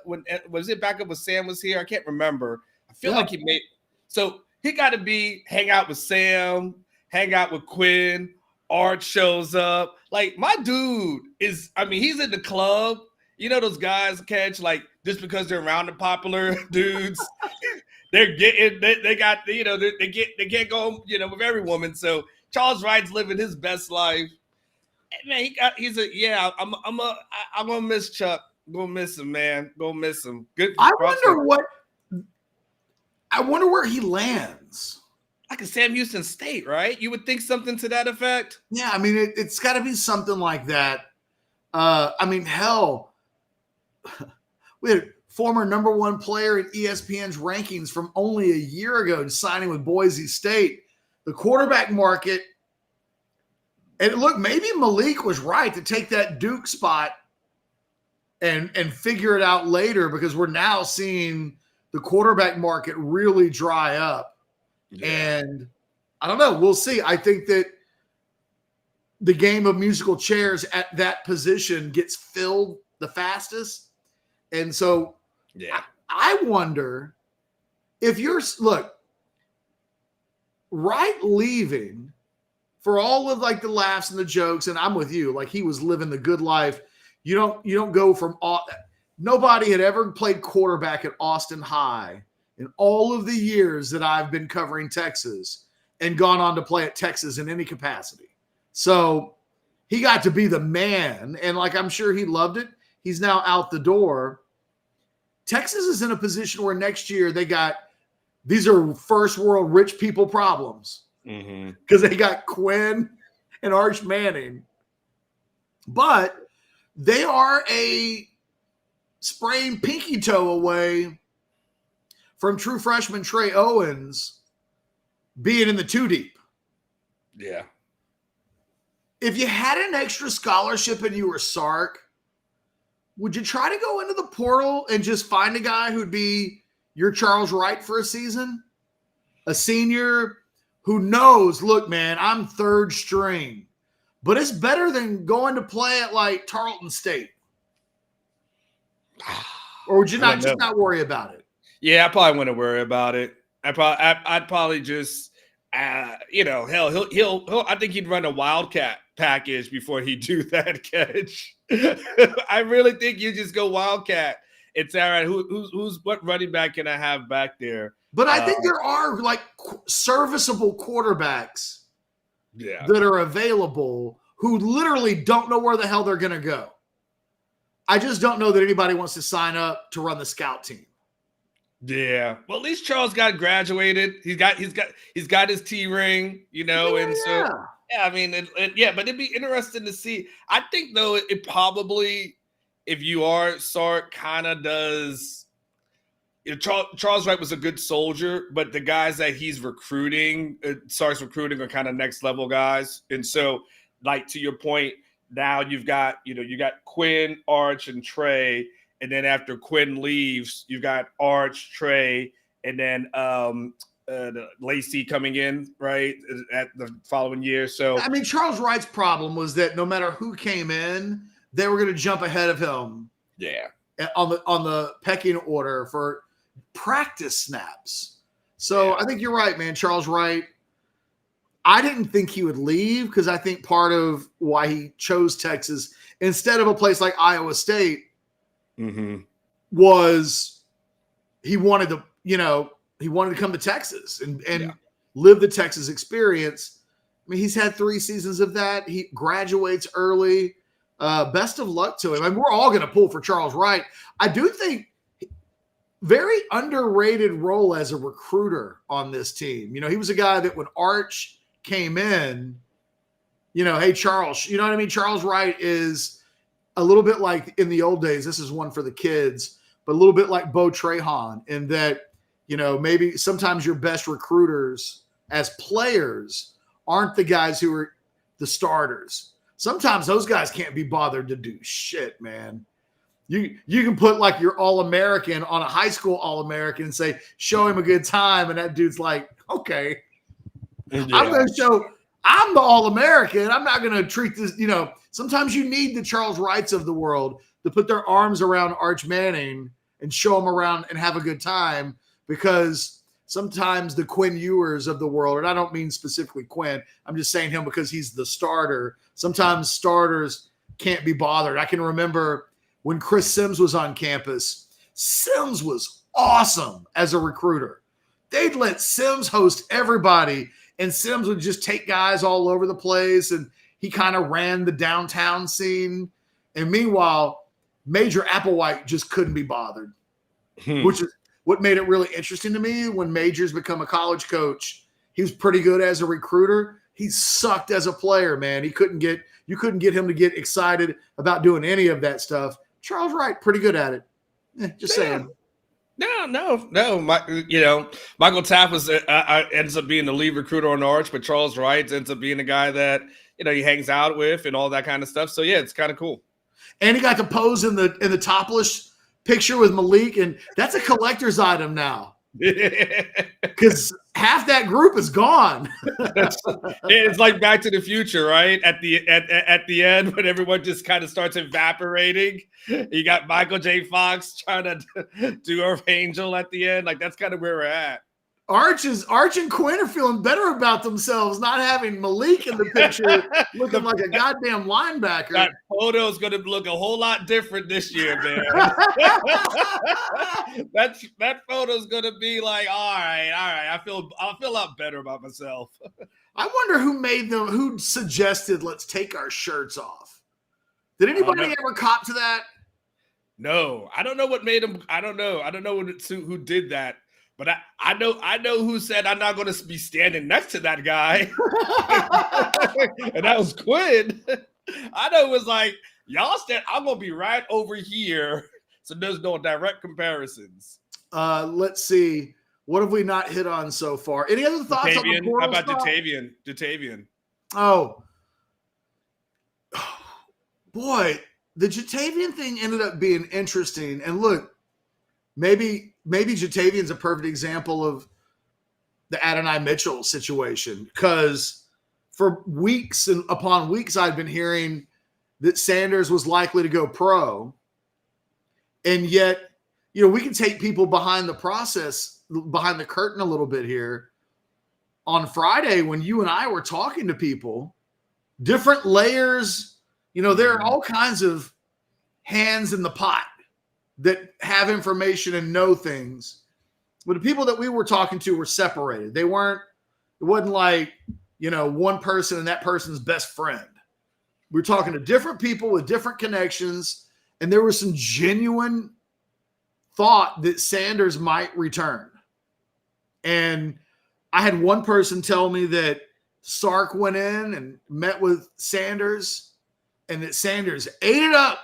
Was it back up when Sam was here? I can't remember. I feel like he made. So he got to hang out with Sam, hang out with Quinn. Art shows up. Like my dude is. I mean, he's in the club. You know those guys catch like just because they're around the popular dudes. They're getting, they got, you know, they can't go, you know, with every woman. So Charles Wright's living his best life. And man, I'm gonna miss Chuck. I'm gonna miss him, man. Gonna miss him. Good. I wonder where he lands. Like a Sam Houston State, right? You would think something to that effect. Yeah, I mean, it's got to be something like that. I mean, hell, we had former number one player in ESPN's rankings from only a year ago signing with Boise State. The quarterback market, and look, maybe Malik was right to take that Duke spot and figure it out later, because we're now seeing the quarterback market really dry up. Yeah. And I don't know. We'll see. I think that the game of musical chairs at that position gets filled the fastest. And so I wonder if Wright leaving for all of like the laughs and the jokes, and I'm with you, like he was living the good life. You don't go from nobody had ever played quarterback at Austin High in all of the years that I've been covering Texas and gone on to play at Texas in any capacity. So he got to be the man, and like I'm sure he loved it. He's now out the door. Texas is in a position where next year these are first world rich people problems, because they got Quinn and Arch Manning, but they are a sprained pinky toe away from true freshman Trey Owens being in the 2 deep. Yeah. If you had an extra scholarship and you were Sark, would you try to go into the portal and just find a guy who'd be your Charles Wright for a season? A senior who knows, look, man, I'm third string, but it's better than going to play at like Tarleton State. Or would you not worry about it? Yeah, I probably wouldn't worry about it. I'd probably just, hell, he'll. I think he'd run a Wildcat package before he do that catch. I really think you just go Wildcat. It's all right. What running back can I have back there? But I think there are like serviceable quarterbacks that are available who literally don't know where the hell they're going to go. I just don't know that anybody wants to sign up to run the scout team. Yeah. Well, at least Charles got graduated. He's got his T ring, and so I mean, but it'd be interesting to see. I think though it probably, if you are Sark, kind of does. Charles Wright was a good soldier, but the guys that he's recruiting, Sark's recruiting, are kind of next level guys, and so like to your point, now you got Quinn, Arch, and Trey. And then after Quinn leaves, you've got Arch, Trey, and then Lacey coming in, right, at the following year. So I mean, Charles Wright's problem was that no matter who came in, they were going to jump ahead of him. Yeah, on the pecking order for practice snaps. So I think you're right, man. Charles Wright. I didn't think he would leave, because I think part of why he chose Texas instead of a place like Iowa State was he wanted to come to Texas, and live the Texas experience. I mean, he's had 3 seasons of that. He graduates early. Best of luck to him. I mean, we're all going to pull for Charles Wright. I do think very underrated role as a recruiter on this team. He was a guy that when Arch came in, hey, Charles, you know what I mean? Charles Wright is a little bit like in the old days. This is one for the kids, but a little bit like Bo Trahan in that, maybe sometimes your best recruiters as players aren't the guys who are the starters. Sometimes those guys can't be bothered to do shit, man. You can put like your All-American on a high school All-American and say, show him a good time. And that dude's like, okay, yeah. I'm the All-American. I'm not going to treat this, sometimes you need the Charles Wrights of the world to put their arms around Arch Manning and show him around and have a good time, because sometimes the Quinn Ewers of the world, and I don't mean specifically Quinn, I'm just saying him because he's the starter. Sometimes starters can't be bothered. I can remember when Chris Sims was on campus, Sims was awesome as a recruiter. They'd let Sims host everybody, and Sims would just take guys all over the place, and he kind of ran the downtown scene. And meanwhile, Major Applewhite just couldn't be bothered, which is what made it really interesting to me. When Major's become a college coach, he was pretty good as a recruiter. He sucked as a player, man. You couldn't get him to get excited about doing any of that stuff. Charles Wright, pretty good at it. Just saying. No. Michael Tapp ends up being the lead recruiter on Arch, but Charles Wright ends up being the guy that he hangs out with and all that kind of stuff. So yeah, it's kind of cool. And he got to pose in the topless picture with Malik, and that's a collector's item now. Because half that group is gone. It's like Back to the Future, right? At the end, when everyone just kind of starts evaporating, you got Michael J. Fox trying to do Earth Angel at the end. Like, that's kind of where we're at. Arch and Quinn are feeling better about themselves not having Malik in the picture looking like a goddamn linebacker. That photo is going to look a whole lot different this year, man. that photo is going to be like, all right. I feel a lot better about myself. I wonder who suggested let's take our shirts off. Did anybody ever cop to that? No, I don't know what made them. I don't know who did that. But I know who said I'm not going to be standing next to that guy. And that was Quinn. I know it was like, y'all stand, I'm going to be right over here. So there's no direct comparisons. Let's see. What have we not hit on so far? Any other thoughts on the portal How about stuff? Jatavian? Oh, boy. The Jatavian thing ended up being interesting. And look, maybe Jatavian's a perfect example of the Adonai Mitchell situation, because for weeks and upon weeks I've been hearing that Sanders was likely to go pro. And yet, we can take people behind the process, behind the curtain a little bit here. On Friday, when you and I were talking to people, different layers, there are all kinds of hands in the pot that have information and know things. But the people that we were talking to were separated. It wasn't like, one person and that person's best friend. We were talking to different people with different connections, and there was some genuine thought that Sanders might return. And I had one person tell me that Sark went in and met with Sanders, and that Sanders ate it up.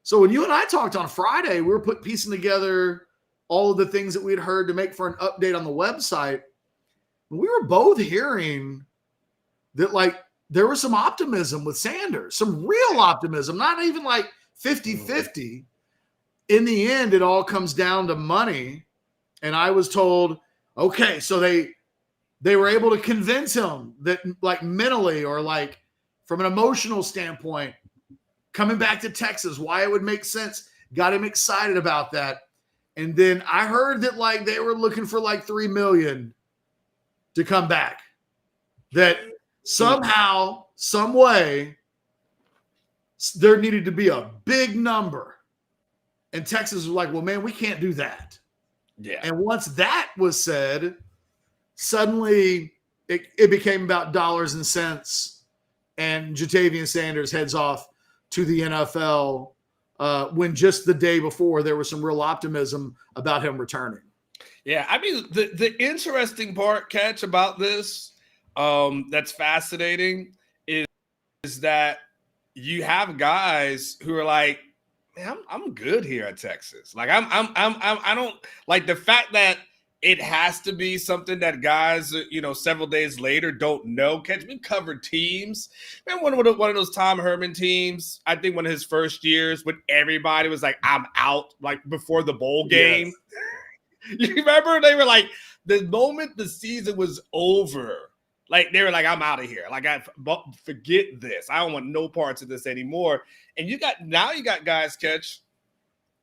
So when you and I talked on Friday, we were piecing together all of the things that we'd heard to make for an update on the website. We were both hearing that, like, there was some optimism with Sanders, some real optimism, not even like 50-50. In the end, it all comes down to money. And I was told, okay, so they were able to convince him that, like, mentally or like from an emotional standpoint, coming back to Texas, why it would make sense, got him excited about that. And then I heard that, like, they were looking for like $3 million to come back. That somehow, some way, there needed to be a big number. And Texas was like, well, man, we can't do that. Yeah. And once that was said, suddenly it became about dollars and cents, and Jatavian Sanders heads off to the NFL when just the day before there was some real optimism about him returning. Yeah, I mean, the interesting part, Catch, about this that's fascinating is that you have guys who are like, man, I'm good here at Texas. Like I don't like the fact that it has to be something that guys, several days later don't know. Catch, we covered teams. Man, one of those Tom Herman teams, I think one of his first years when everybody was like, I'm out, like before the bowl game. Yes. You remember they were like, the moment the season was over, like they were like, I'm out of here. Like I forget this. I don't want no parts of this anymore. And you got guys, Catch,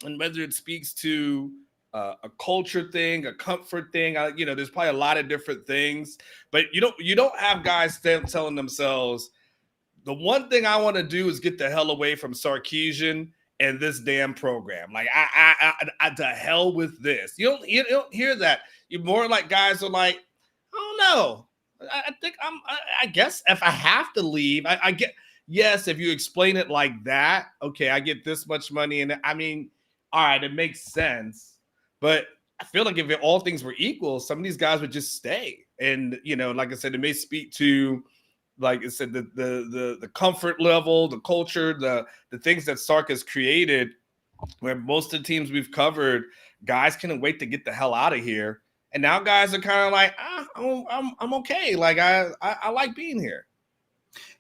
and whether it speaks to a culture thing, a comfort thing, there's probably a lot of different things. But you don't have guys telling themselves, the one thing I want to do is get the hell away from Sarkisian and this damn program. Like I to hell with this. You don't hear that. You're more like guys are like, I don't know. I think I guess if I have to leave, I get, yes, if you explain it like that, okay, I get this much money. And I mean, all right, it makes sense. But I feel like if all things were equal, some of these guys would just stay. And, like I said, it may speak to, like I said, the comfort level, the culture, the things that Sark has created, where most of the teams we've covered, guys couldn't wait to get the hell out of here. And now guys are kind of like, I'm okay. Like I like being here.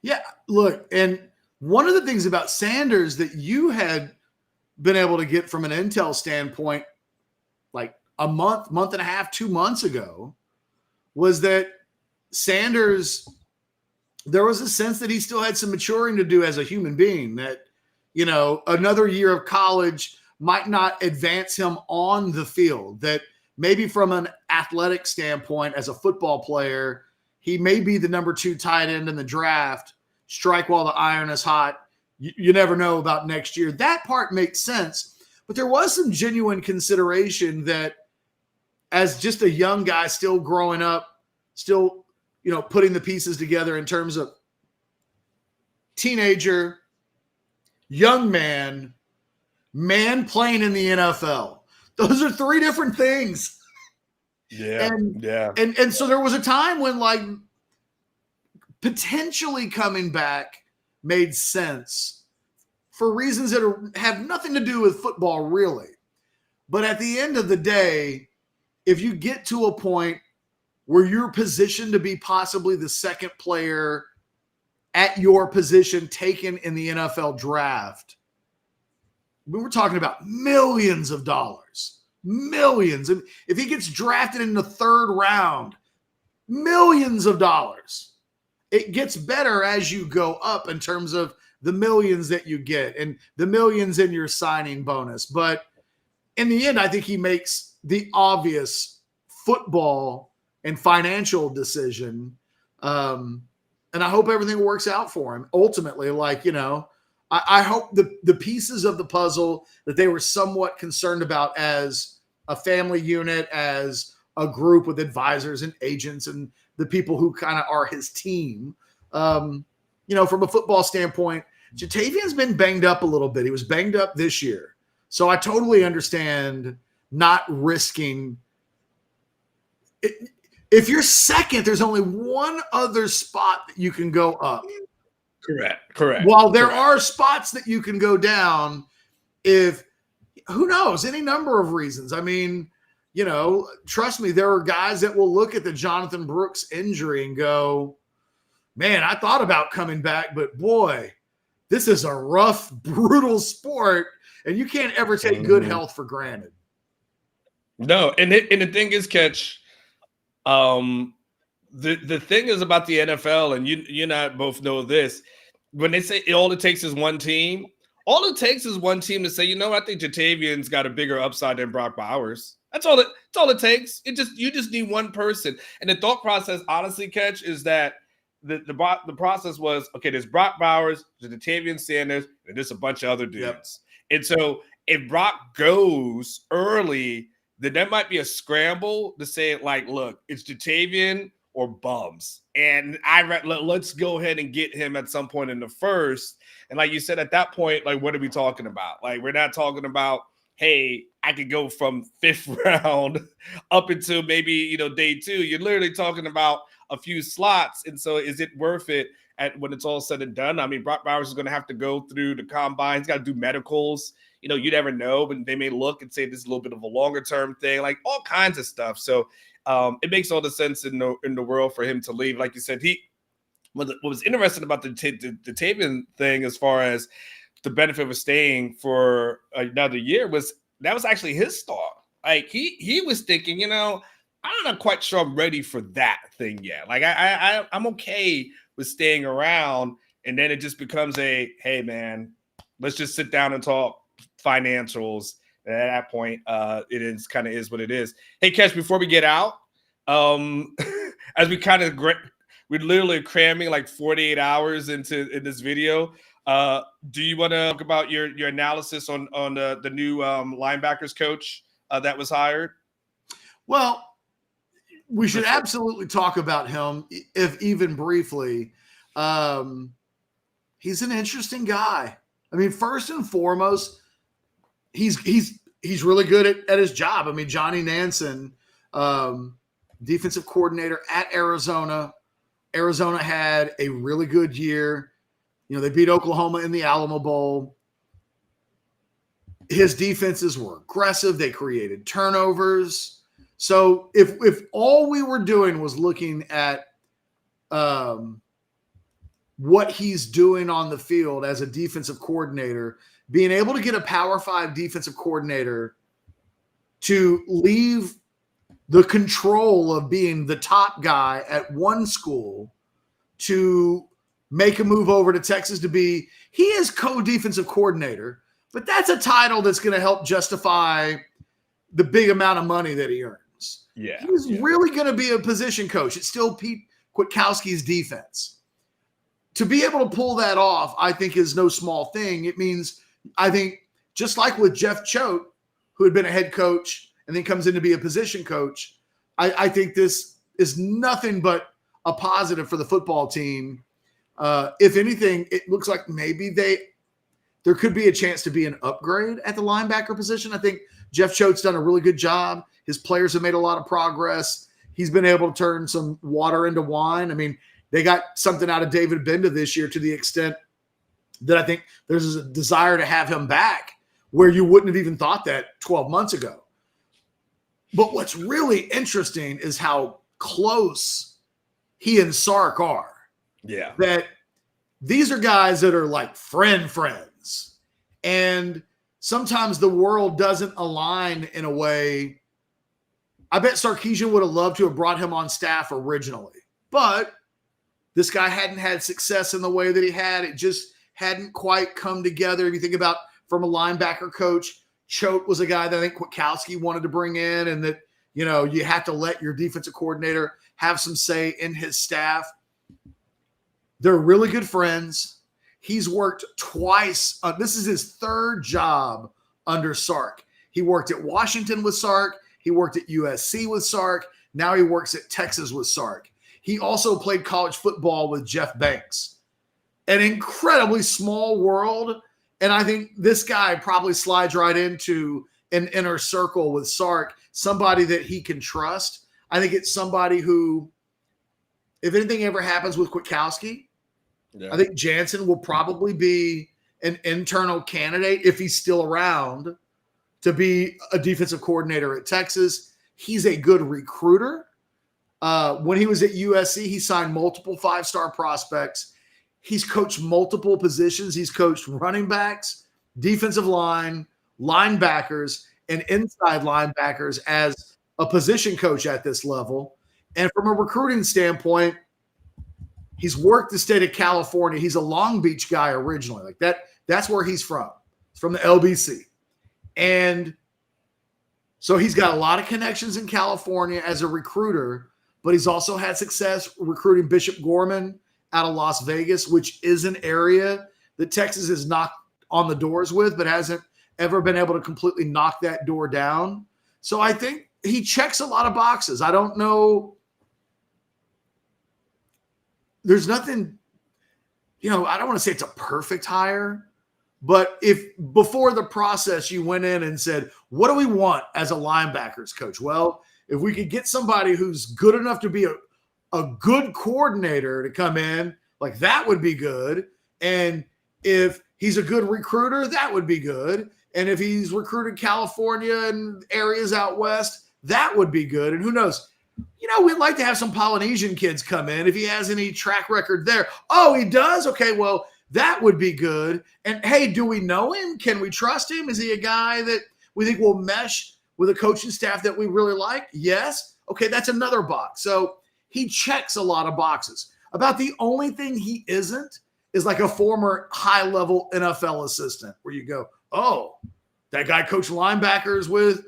Yeah, look, and one of the things about Sanders that you had been able to get from an intel standpoint, like a month and a half, 2 months ago, was that Sanders, there was a sense that he still had some maturing to do as a human being, that, another year of college might not advance him on the field, that maybe from an athletic standpoint as a football player, he may be the number 2 tight end in the draft, strike while the iron is hot. You never know about next year. That part makes sense. But there was some genuine consideration that as just a young guy still growing up, still, putting the pieces together in terms of teenager, young man playing in the NFL. Those are 3 different things. Yeah. And so there was a time when, like, potentially coming back made sense for reasons that have nothing to do with football, really. But at the end of the day, if you get to a point where you're positioned to be possibly the second player at your position taken in the NFL draft, we were talking about millions of dollars. Millions. And if he gets drafted in the 3rd round, millions of dollars. It gets better as you go up in terms of the millions that you get and the millions in your signing bonus. But in the end, I think he makes the obvious football and financial decision. And I hope everything works out for him. Ultimately, I hope the pieces of the puzzle that they were somewhat concerned about as a family unit, as a group with advisors and agents and the people who kind of are his team. From a football standpoint, Jatavian's been banged up a little bit. He was banged up this year. So I totally understand not risking it. If you're second, there's only one other spot that you can go up. Correct. While there are spots that you can go down, who knows, any number of reasons. I mean, trust me, there are guys that will look at the Jonathan Brooks injury and go, man, I thought about coming back, but boy, this is a rough, brutal sport, and you can't ever take good health for granted. No, and the thing is, Catch, the thing is about the NFL, and you and I both know this, when they say all it takes is one team, all it takes is one team to say, I think Jatavian's got a bigger upside than Brock Bowers. That's all it takes. You just need one person. And the thought process, honestly, Catch, is that the process was, okay, there's Brock Bowers, there's Jatavian Sanders, and there's a bunch of other dudes. Yep. And so if Brock goes early, then there might be a scramble to say, like, look, it's Jatavian or bums. And let's go ahead and get him at some point in the first. And like you said, at that point, like, what are we talking about? Like, we're not talking about, hey, I could go from 5th round up until maybe, day 2. You're literally talking about a few slots. And so is it worth it when it's all said and done? I mean, Brock Bowers is going to have to go through the combine. He's got to do medicals. You never know, but they may look and say this is a little bit of a longer term thing, like all kinds of stuff. So it makes all the sense in the world for him to leave. Like you said, what was interesting about the Jatavian thing, as far as the benefit of staying for another year, was actually his thought. Like he was thinking, I'm not quite sure I'm ready for that thing yet. Like I'm okay with staying around, and then it just becomes hey man, let's just sit down and talk financials. And at that point, it is kind of is what it is. Hey, Kesh, before we get out, as we kind of we're literally cramming like 48 hours in this video. Do you want to talk about your analysis on the new linebackers coach that was hired? Well, we should absolutely talk about him, if even briefly. He's an interesting guy. I mean, first and foremost, he's really good at his job. I mean, Johnny Nansen, defensive coordinator at Arizona. Arizona had a really good year. They beat Oklahoma in the Alamo Bowl. His defenses were aggressive. They created turnovers. So if all we were doing was looking at what he's doing on the field as a defensive coordinator, being able to get a Power 5 defensive coordinator to leave the control of being the top guy at one school to make a move over to Texas he is co-defensive coordinator, but that's a title that's going to help justify the big amount of money that he earns. Yeah. He's really going to be a position coach. It's still Pete Kwiatkowski's defense. To be able to pull that off, I think, is no small thing. It means, I think, just like with Jeff Choate, who had been a head coach and then comes in to be a position coach, I think this is nothing but a positive for the football team. If anything, it looks like maybe there could be a chance to be an upgrade at the linebacker position. I think Jeff Choate's done a really good job. His players have made a lot of progress. He's been able to turn some water into wine. I mean, they got something out of David Benda this year, to the extent that I think there's a desire to have him back, where you wouldn't have even thought that 12 months ago. But what's really interesting is how close he and Sark are. Yeah. That these are guys that are like friends. And sometimes the world doesn't align in a way. I bet Sarkisian would have loved to have brought him on staff originally. But this guy hadn't had success in the way that he had. It just hadn't quite come together. If you think about from a linebacker coach, Choate was a guy that I think Kwiatkowski wanted to bring in, and that, you have to let your defensive coordinator have some say in his staff. They're really good friends. He's worked twice. This is his third job under Sark. He worked at Washington with Sark. He worked at USC with Sark. Now he works at Texas with Sark. He also played college football with Jeff Banks. An incredibly small world. And I think this guy probably slides right into an inner circle with Sark, somebody that he can trust. I think it's somebody who, if anything ever happens with Kwiatkowski, I think Jansen will probably be an internal candidate, if he's still around, to be a defensive coordinator at Texas. He's a good recruiter. When he was at USC, he signed multiple 5-star prospects. He's coached multiple positions. He's coached running backs, defensive line, linebackers, and inside linebackers as a position coach at this level. And from a recruiting standpoint, he's worked the state of California. He's a Long Beach guy originally. Like that's where he's from. He's from the LBC. And so he's got a lot of connections in California as a recruiter, but he's also had success recruiting Bishop Gorman out of Las Vegas, which is an area that Texas has knocked on the doors with, but hasn't ever been able to completely knock that door down. So I think he checks a lot of boxes. I don't know. There's nothing, I don't want to say it's a perfect hire, but if before the process you went in and said, what do we want as a linebackers coach? Well, if we could get somebody who's good enough to be a good coordinator to come in, like that would be good. And if he's a good recruiter, that would be good. And if he's recruited California and areas out west, that would be good. And who knows? We'd like to have some Polynesian kids come in if he has any track record there. Oh, he does? Okay, well, that would be good. And hey, do we know him? Can we trust him? Is he a guy that we think will mesh with a coaching staff that we really like? Yes. Okay, that's another box. So he checks a lot of boxes. About the only thing he isn't is like a former high-level NFL assistant where you go, oh, that guy coached linebackers with,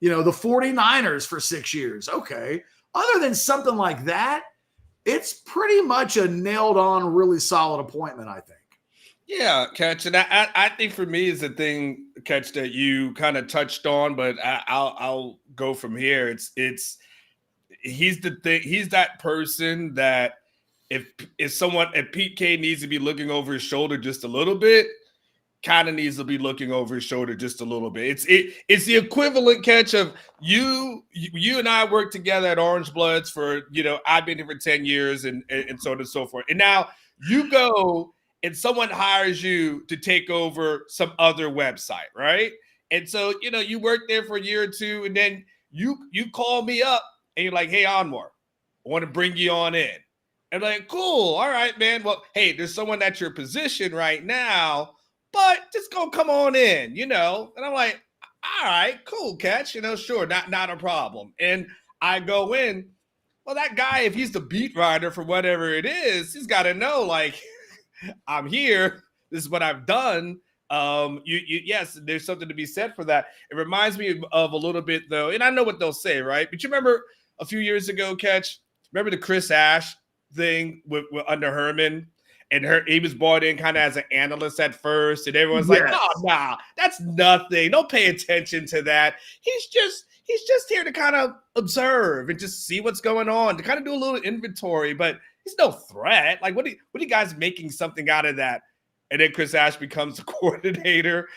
the 49ers for 6 years. Okay. Other than something like that, it's pretty much a nailed-on, really solid appointment, I think. Yeah, Catch. And I think for me is the thing, Catch, that you kind of touched on, but I'll go from here. It's he's the thing. He's that person that if Pete K needs to be looking over his shoulder just a little bit, kind of needs to be looking over his shoulder just a little bit. It's the equivalent, Catch, of you and I worked together at Orange Bloods for, I've been here for 10 years and so on and so forth. And now you go and someone hires you to take over some other website, right? And so, you work there for a year or two, and then you call me up and you're like, hey, Anwar, I want to bring you on in. And I'm like, cool, all right, man. Well, hey, there's someone at your position right now, but just go come on in, And I'm like, all right, cool, Catch, sure, not a problem. And I go in, well, that guy, if he's the beat writer for whatever it is, he's got to know, like, I'm here. This is what I've done. Yes, there's something to be said for that. It reminds me of a little bit, though, and I know what they'll say, right? But you remember a few years ago, Catch, remember the Chris Ash thing with under Herman? And he was brought in kind of as an analyst at first, and everyone's like, "Oh, nah, that's nothing. Don't pay attention to that. He's just here to kind of observe and just see what's going on, to kind of do a little inventory, but he's no threat. Like, what are you guys making something out of that?" And then Chris Ash becomes the coordinator,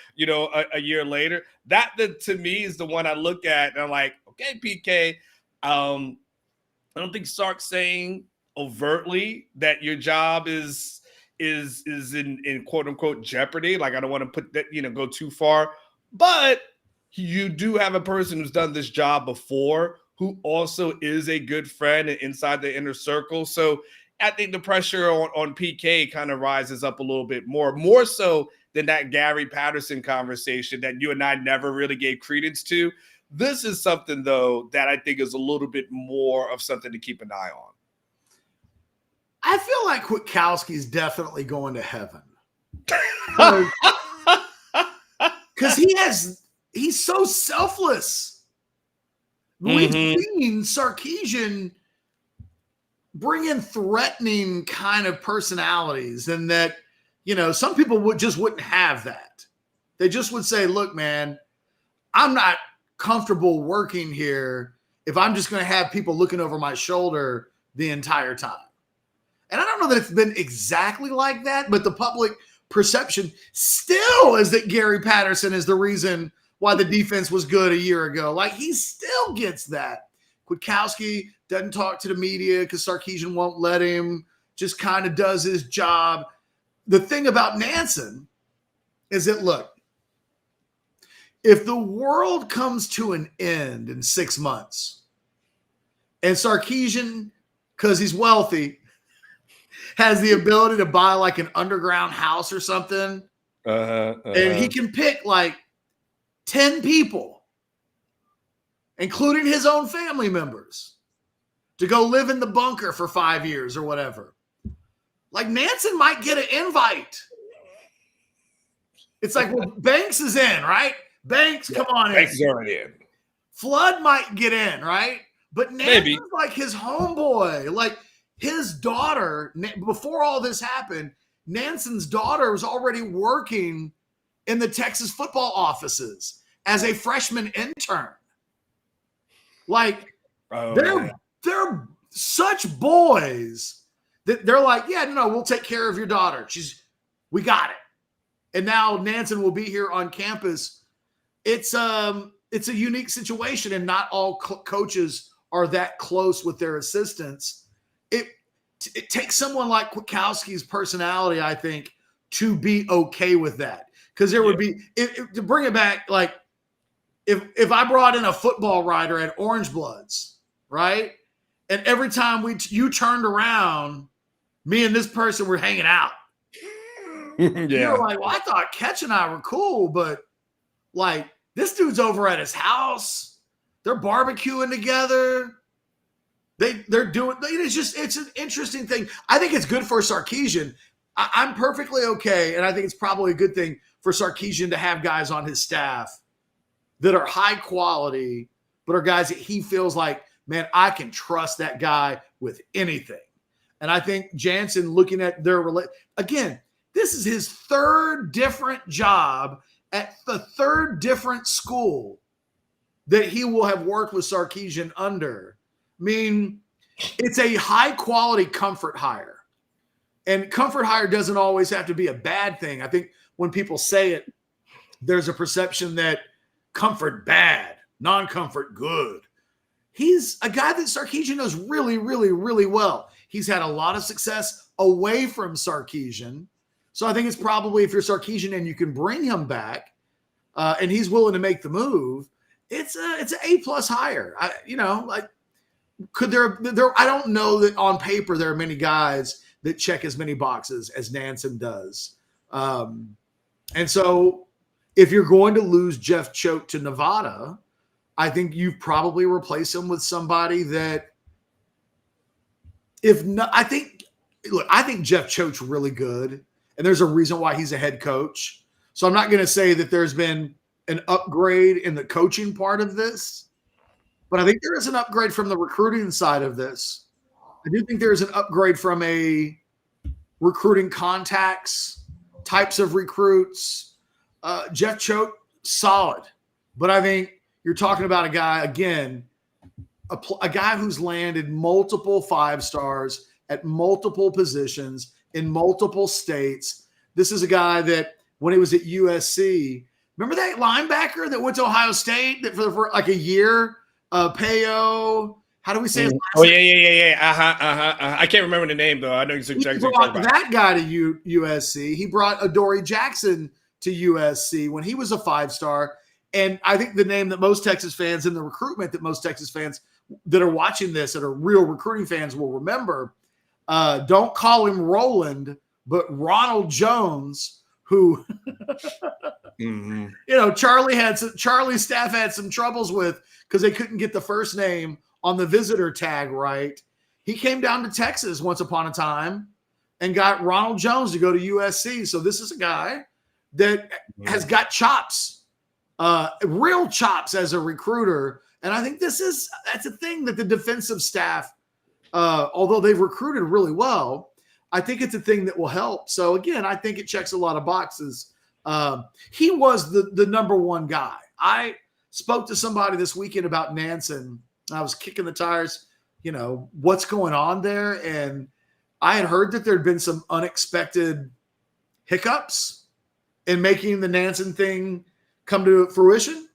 a year later. That to me is the one I look at, and I'm like, okay, PK. I don't think Sark's saying overtly that your job is in quote unquote jeopardy. Like, I don't want to put that, go too far, but you do have a person who's done this job before, who also is a good friend and inside the inner circle. So I think the pressure on PK kind of rises up a little bit more so than that Gary Patterson conversation that you and I never really gave credence to. This is something, though, that I think is a little bit more of something to keep an eye on. I feel like Kwiatkowski's definitely going to heaven. Because he's so selfless. We've seen Sarkisian bring in threatening kind of personalities, and that, some people wouldn't have that. They just would say, look, man, I'm not comfortable working here if I'm just going to have people looking over my shoulder the entire time. And I don't know that it's been exactly like that, but the public perception still is that Gary Patterson is the reason why the defense was good a year ago. Like, he still gets that. Kwiatkowski doesn't talk to the media because Sarkisian won't let him, just kind of does his job. The thing about Nansen is that, look, if the world comes to an end in 6 months and Sarkisian, because he's wealthy, has the ability to buy like an underground house or something, and he can pick like 10 people, including his own family members, to go live in the bunker for 5 years or whatever. Like, Nansen might get an invite. It's like, well, Banks is in, right? Banks, come on in. Banks is already in. Flood might get in, right? But Nansen's like his homeboy. Like, his daughter, before all this happened, Nansen's daughter was already working in the Texas football offices as a freshman intern. Like Oh, they're yeah. they're such boys that they're like, yeah, no, we'll take care of your daughter. We got it. And now Nansen will be here on campus. It's a unique situation, and not all coaches are that close with their assistants. It takes someone like Kwiatkowski's personality, I think, to be okay with that. Because there would be to bring it back, like if I brought in a football writer at Orange Bloods, right? And every time you turned around, me and this person were hanging out. Yeah. You're like, well, I thought Ketch and I were cool, but like this dude's over at his house. They're barbecuing together. They're doing. It's an interesting thing. I think it's good for Sarkisian. I'm perfectly okay, and I think it's probably a good thing for Sarkisian to have guys on his staff that are high quality, but are guys that he feels like, man, I can trust that guy with anything. And I think Jansen, looking at their again, this is his third different job at the third different school that he will have worked with Sarkisian under. I mean, it's a high quality comfort hire. And comfort hire doesn't always have to be a bad thing. I think when people say it, there's a perception that comfort bad, non-comfort good. He's a guy that Sarkisian knows really, really, really well. He's had a lot of success away from Sarkisian. So I think it's probably, if you're Sarkisian and you can bring him back, and he's willing to make the move, it's an A+ hire. Could there? I don't know that on paper there are many guys that check as many boxes as Nansen does. And so if you're going to lose Jeff Choate to Nevada, I think you've probably replaced him with somebody that, if not, I think Jeff Choate's really good, and there's a reason why he's a head coach. So I'm not going to say that there's been an upgrade in the coaching part of this, but I think there is an upgrade from the recruiting side of this. I do think there's an upgrade from a recruiting contacts, types of recruits. Jeff Choate, solid. But I think you're talking about a guy, again, a guy who's landed multiple 5-stars at multiple positions in multiple states. This is a guy that when he was at USC, remember that linebacker that went to Ohio State that for like a year, Payo, how do we say his last name? Yeah. I can't remember the name, though. I know he's exactly he brought that guy to USC. He brought Adoree Jackson to USC when he was a 5-star. And I think the name that most Texas fans, and the recruitment that most Texas fans that are watching this, that are real recruiting fans, will remember, don't call him Roland, but Ronald Jones, who Charlie's staff had some troubles with because they couldn't get the first name on the visitor tag right. He came down to Texas once upon a time and got Ronald Jones to go to USC. So this is a guy that has got chops, real chops as a recruiter. And I think that's a thing that the defensive staff, although they've recruited really well, I think it's a thing that will help. So again, I think it checks a lot of boxes. He was the number one guy. I spoke to somebody this weekend about Nansen. I was kicking the tires, what's going on there. And I had heard that there'd been some unexpected hiccups in making the Nansen thing come to fruition.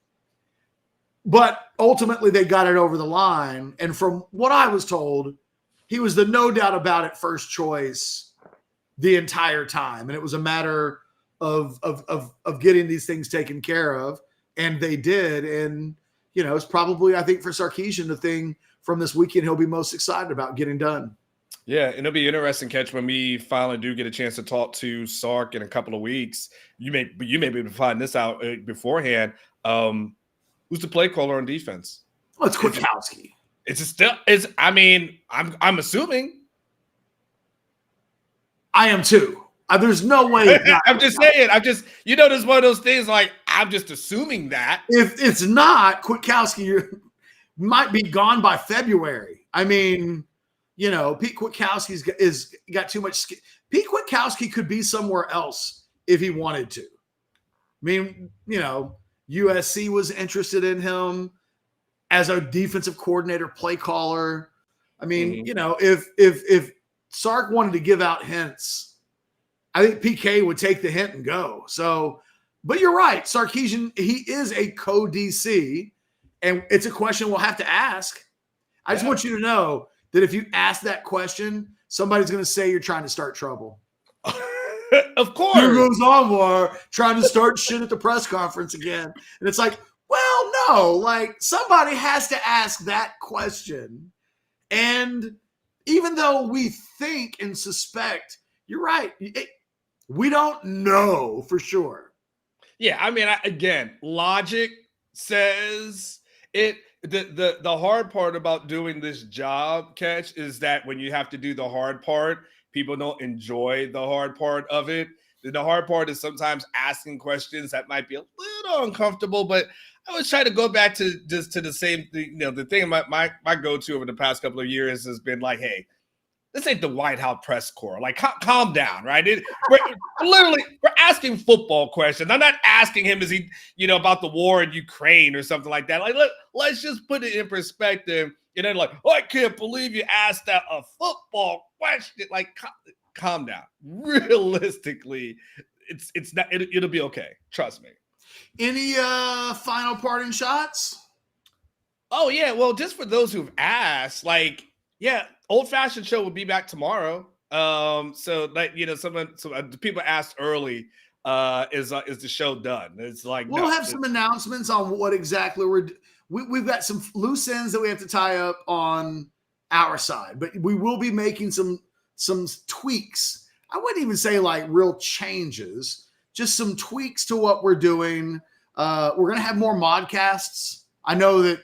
But ultimately they got it over the line. And from what I was told, he was the no doubt about it first choice the entire time. And it was a matter of getting these things taken care of. And they did. And, it's probably, I think, for Sarkisian, the thing from this weekend he'll be most excited about getting done. Yeah, and it'll be interesting, Catch, when we finally do get a chance to talk to Sark in a couple of weeks. You may be able to find this out beforehand. Who's the play caller on defense? Well, it's Kwiatkowski. I'm assuming. I am too. There's no way. I'm just saying. There's one of those things like I'm just assuming that. If it's not, Kwiatkowski might be gone by February. I mean, Pete Kwiatkowski's got too much. Pete Kwiatkowski could be somewhere else if he wanted to. I mean, USC was interested in him. as a defensive coordinator, play caller. I mean, Mhm. if Sark wanted to give out hints, I think PK would take the hint and go. So, but you're right. Sarkisian, he is a co-DC, and it's a question we'll have to ask. I just Yeah. want you to know that if you ask that question, somebody's going to say you're trying to start trouble. Of Here course. goes Anwar trying to start shit at the press conference again. And it's like, well, no, like somebody has to ask that question. And even though we think and suspect, you're right. We don't know for sure. Yeah, I mean, again, logic says it. The hard part about doing this job, Catch, is that when you have to do the hard part, people don't enjoy the hard part of it. The hard part is sometimes asking questions that might be a little uncomfortable, but I always try to go back to just to the same thing. The thing my go-to over the past couple of years has been like, hey, this ain't the White House press corps. Like, calm down, right? We're asking football questions. I'm not asking him, is he, about the war in Ukraine or something like that. Like, let's just put it in perspective. And then like, oh, I can't believe you asked a football question. Like, calm down. Realistically, it's not. It'll be okay. Trust me. Any final parting shots? Oh yeah, well, just for those who've asked, like, yeah, Old Fashioned Show will be back tomorrow. So like, the people asked early, is the show done? It's like We'll have some announcements on what exactly we've got some loose ends that we have to tie up on our side, but we will be making some tweaks. I wouldn't even say like real changes, just some tweaks to what we're doing. We're going to have more modcasts. I know that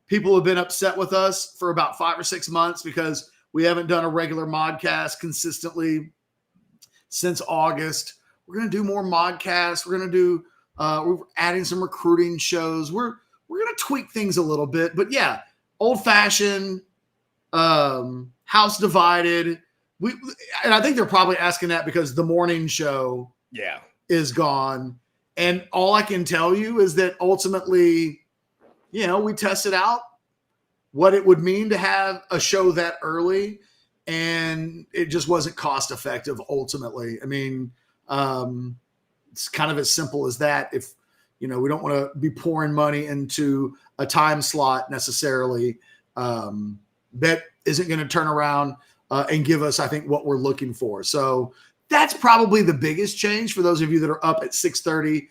people have been upset with us for about 5 or 6 months because we haven't done a regular modcast consistently since August. We're going to do more modcasts. We're going to do, we're adding some recruiting shows. We're going to tweak things a little bit, but yeah, Old Fashioned, House Divided. And I think they're probably asking that because the morning show is gone. And all I can tell you is that ultimately, we tested out what it would mean to have a show that early, and it just wasn't cost effective ultimately. I mean, it's kind of as simple as that. If, we don't want to be pouring money into a time slot necessarily, that isn't going to turn around and give us, I think, what we're looking for. So that's probably the biggest change for those of you that are up at 6:30,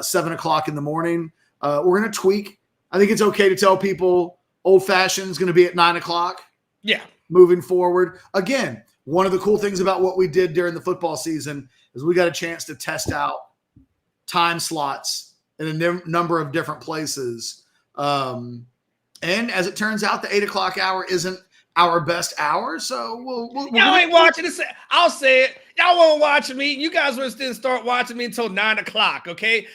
7 o'clock in the morning. We're going to tweak. I think it's okay to tell people Old Fashioned is going to be at 9 o'clock. Yeah. Moving forward. Again, one of the cool things about what we did during the football season is we got a chance to test out time slots in a number of different places. And as it turns out, the 8 o'clock hour isn't our best hour. So y'all ain't watching this. I'll say it. Y'all won't watch me. You guys will still start watching me until 9 o'clock. Okay.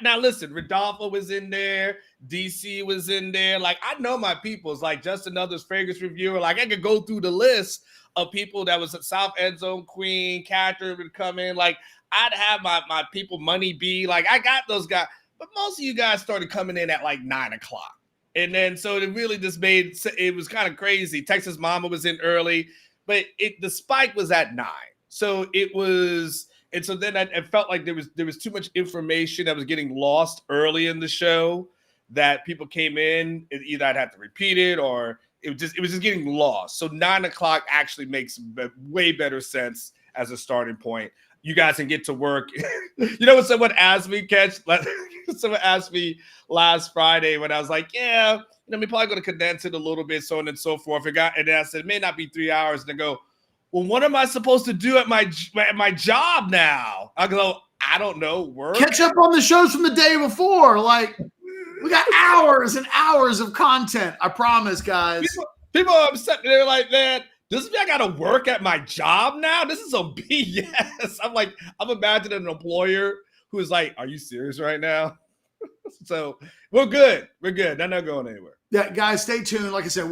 Now listen, Rodolfo was in there. DC was in there. Like, I know my people's like just another Vegas reviewer. Like, I could go through the list of people that was at South End Zone Queen. Catherine would come in. Like, I'd have my people, Money B. Like, I got those guys. But most of you guys started coming in at like 9 o'clock. And then so it really just made it was kind of crazy. Texas Mama was in early, but the spike was at 9. So it was, and so then it felt like there was too much information that was getting lost early in the show that people came in. Either I'd have to repeat it or it was just getting lost. So 9 o'clock actually makes way better sense as a starting point. You guys can get to work. What someone asked me, Catch? Someone asked me last Friday when I was like, yeah, we're probably going to condense it a little bit, so on and so forth. And then I said, it may not be 3 hours. And they go, well, what am I supposed to do at my job now? I go, I don't know, work. Catch up on the shows from the day before. Like, we got hours and hours of content. I promise, guys. People are upset. They're like, man, does this mean I got to work at my job now? This is some BS. I'm imagining an employer who is like, are you serious right now? So we're good. We're good. They're not going anywhere. Yeah, guys, stay tuned. Like I said,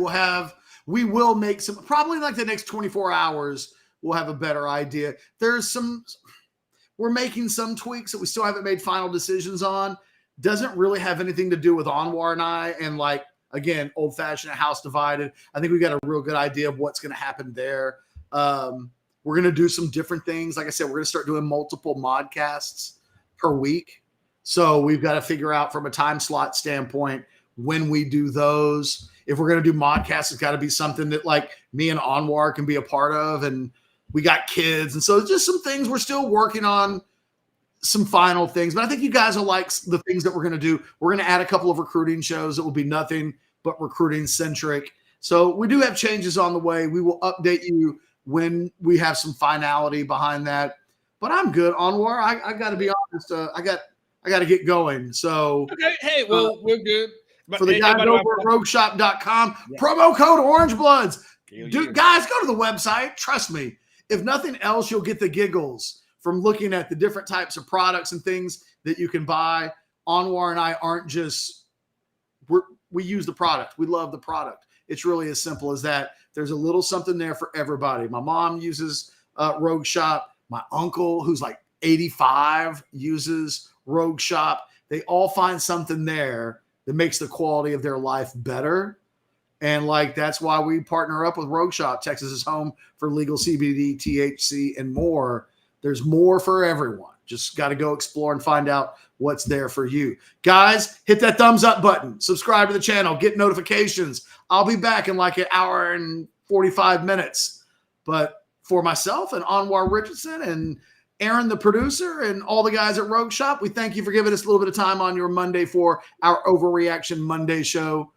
we will make some, probably like the next 24 hours, we'll have a better idea. We're making some tweaks that we still haven't made final decisions on. Doesn't really have anything to do with Anwar and I. And like, again, old fashioned, house divided. I think we got a real good idea of what's going to happen there. We're going to do some different things. Like I said, we're going to start doing multiple modcasts per week. So we've got to figure out from a time slot standpoint when we do those. If we're going to do modcasts, it's got to be something that like me and Anwar can be a part of. And we got kids. And so it's just some things we're still working on, some final things. But I think you guys will like the things that we're going to do. We're going to add a couple of recruiting shows that will be nothing but recruiting centric. So we do have changes on the way. We will update you when we have some finality behind that. But I'm good, Anwar. I got to be honest. I got to get going. So okay, hey, well, we're good. But for the guys over at rogueshop.com, promo code OrangeBloods. Dude, guys, go to the website. Trust me. If nothing else, you'll get the giggles from looking at the different types of products and things that you can buy. Anwar and I aren't just we use the product. We love the product. It's really as simple as that. There's a little something there for everybody. My mom uses Rogue Shop. My uncle, who's like 85, uses Rogue Shop. They all find something there that makes the quality of their life better. And like that's why we partner up with Rogue Shop. Texas is home for legal CBD, THC, and more. There's more for everyone. Just got to go explore and find out what's there for you. Guys, hit that thumbs up button. Subscribe to the channel. Get notifications. I'll be back in like an hour and 45 minutes. But for myself and Anwar Richardson and Aaron, the producer, and all the guys at Rogue Shop, we thank you for giving us a little bit of time on your Monday for our Overreaction Monday show.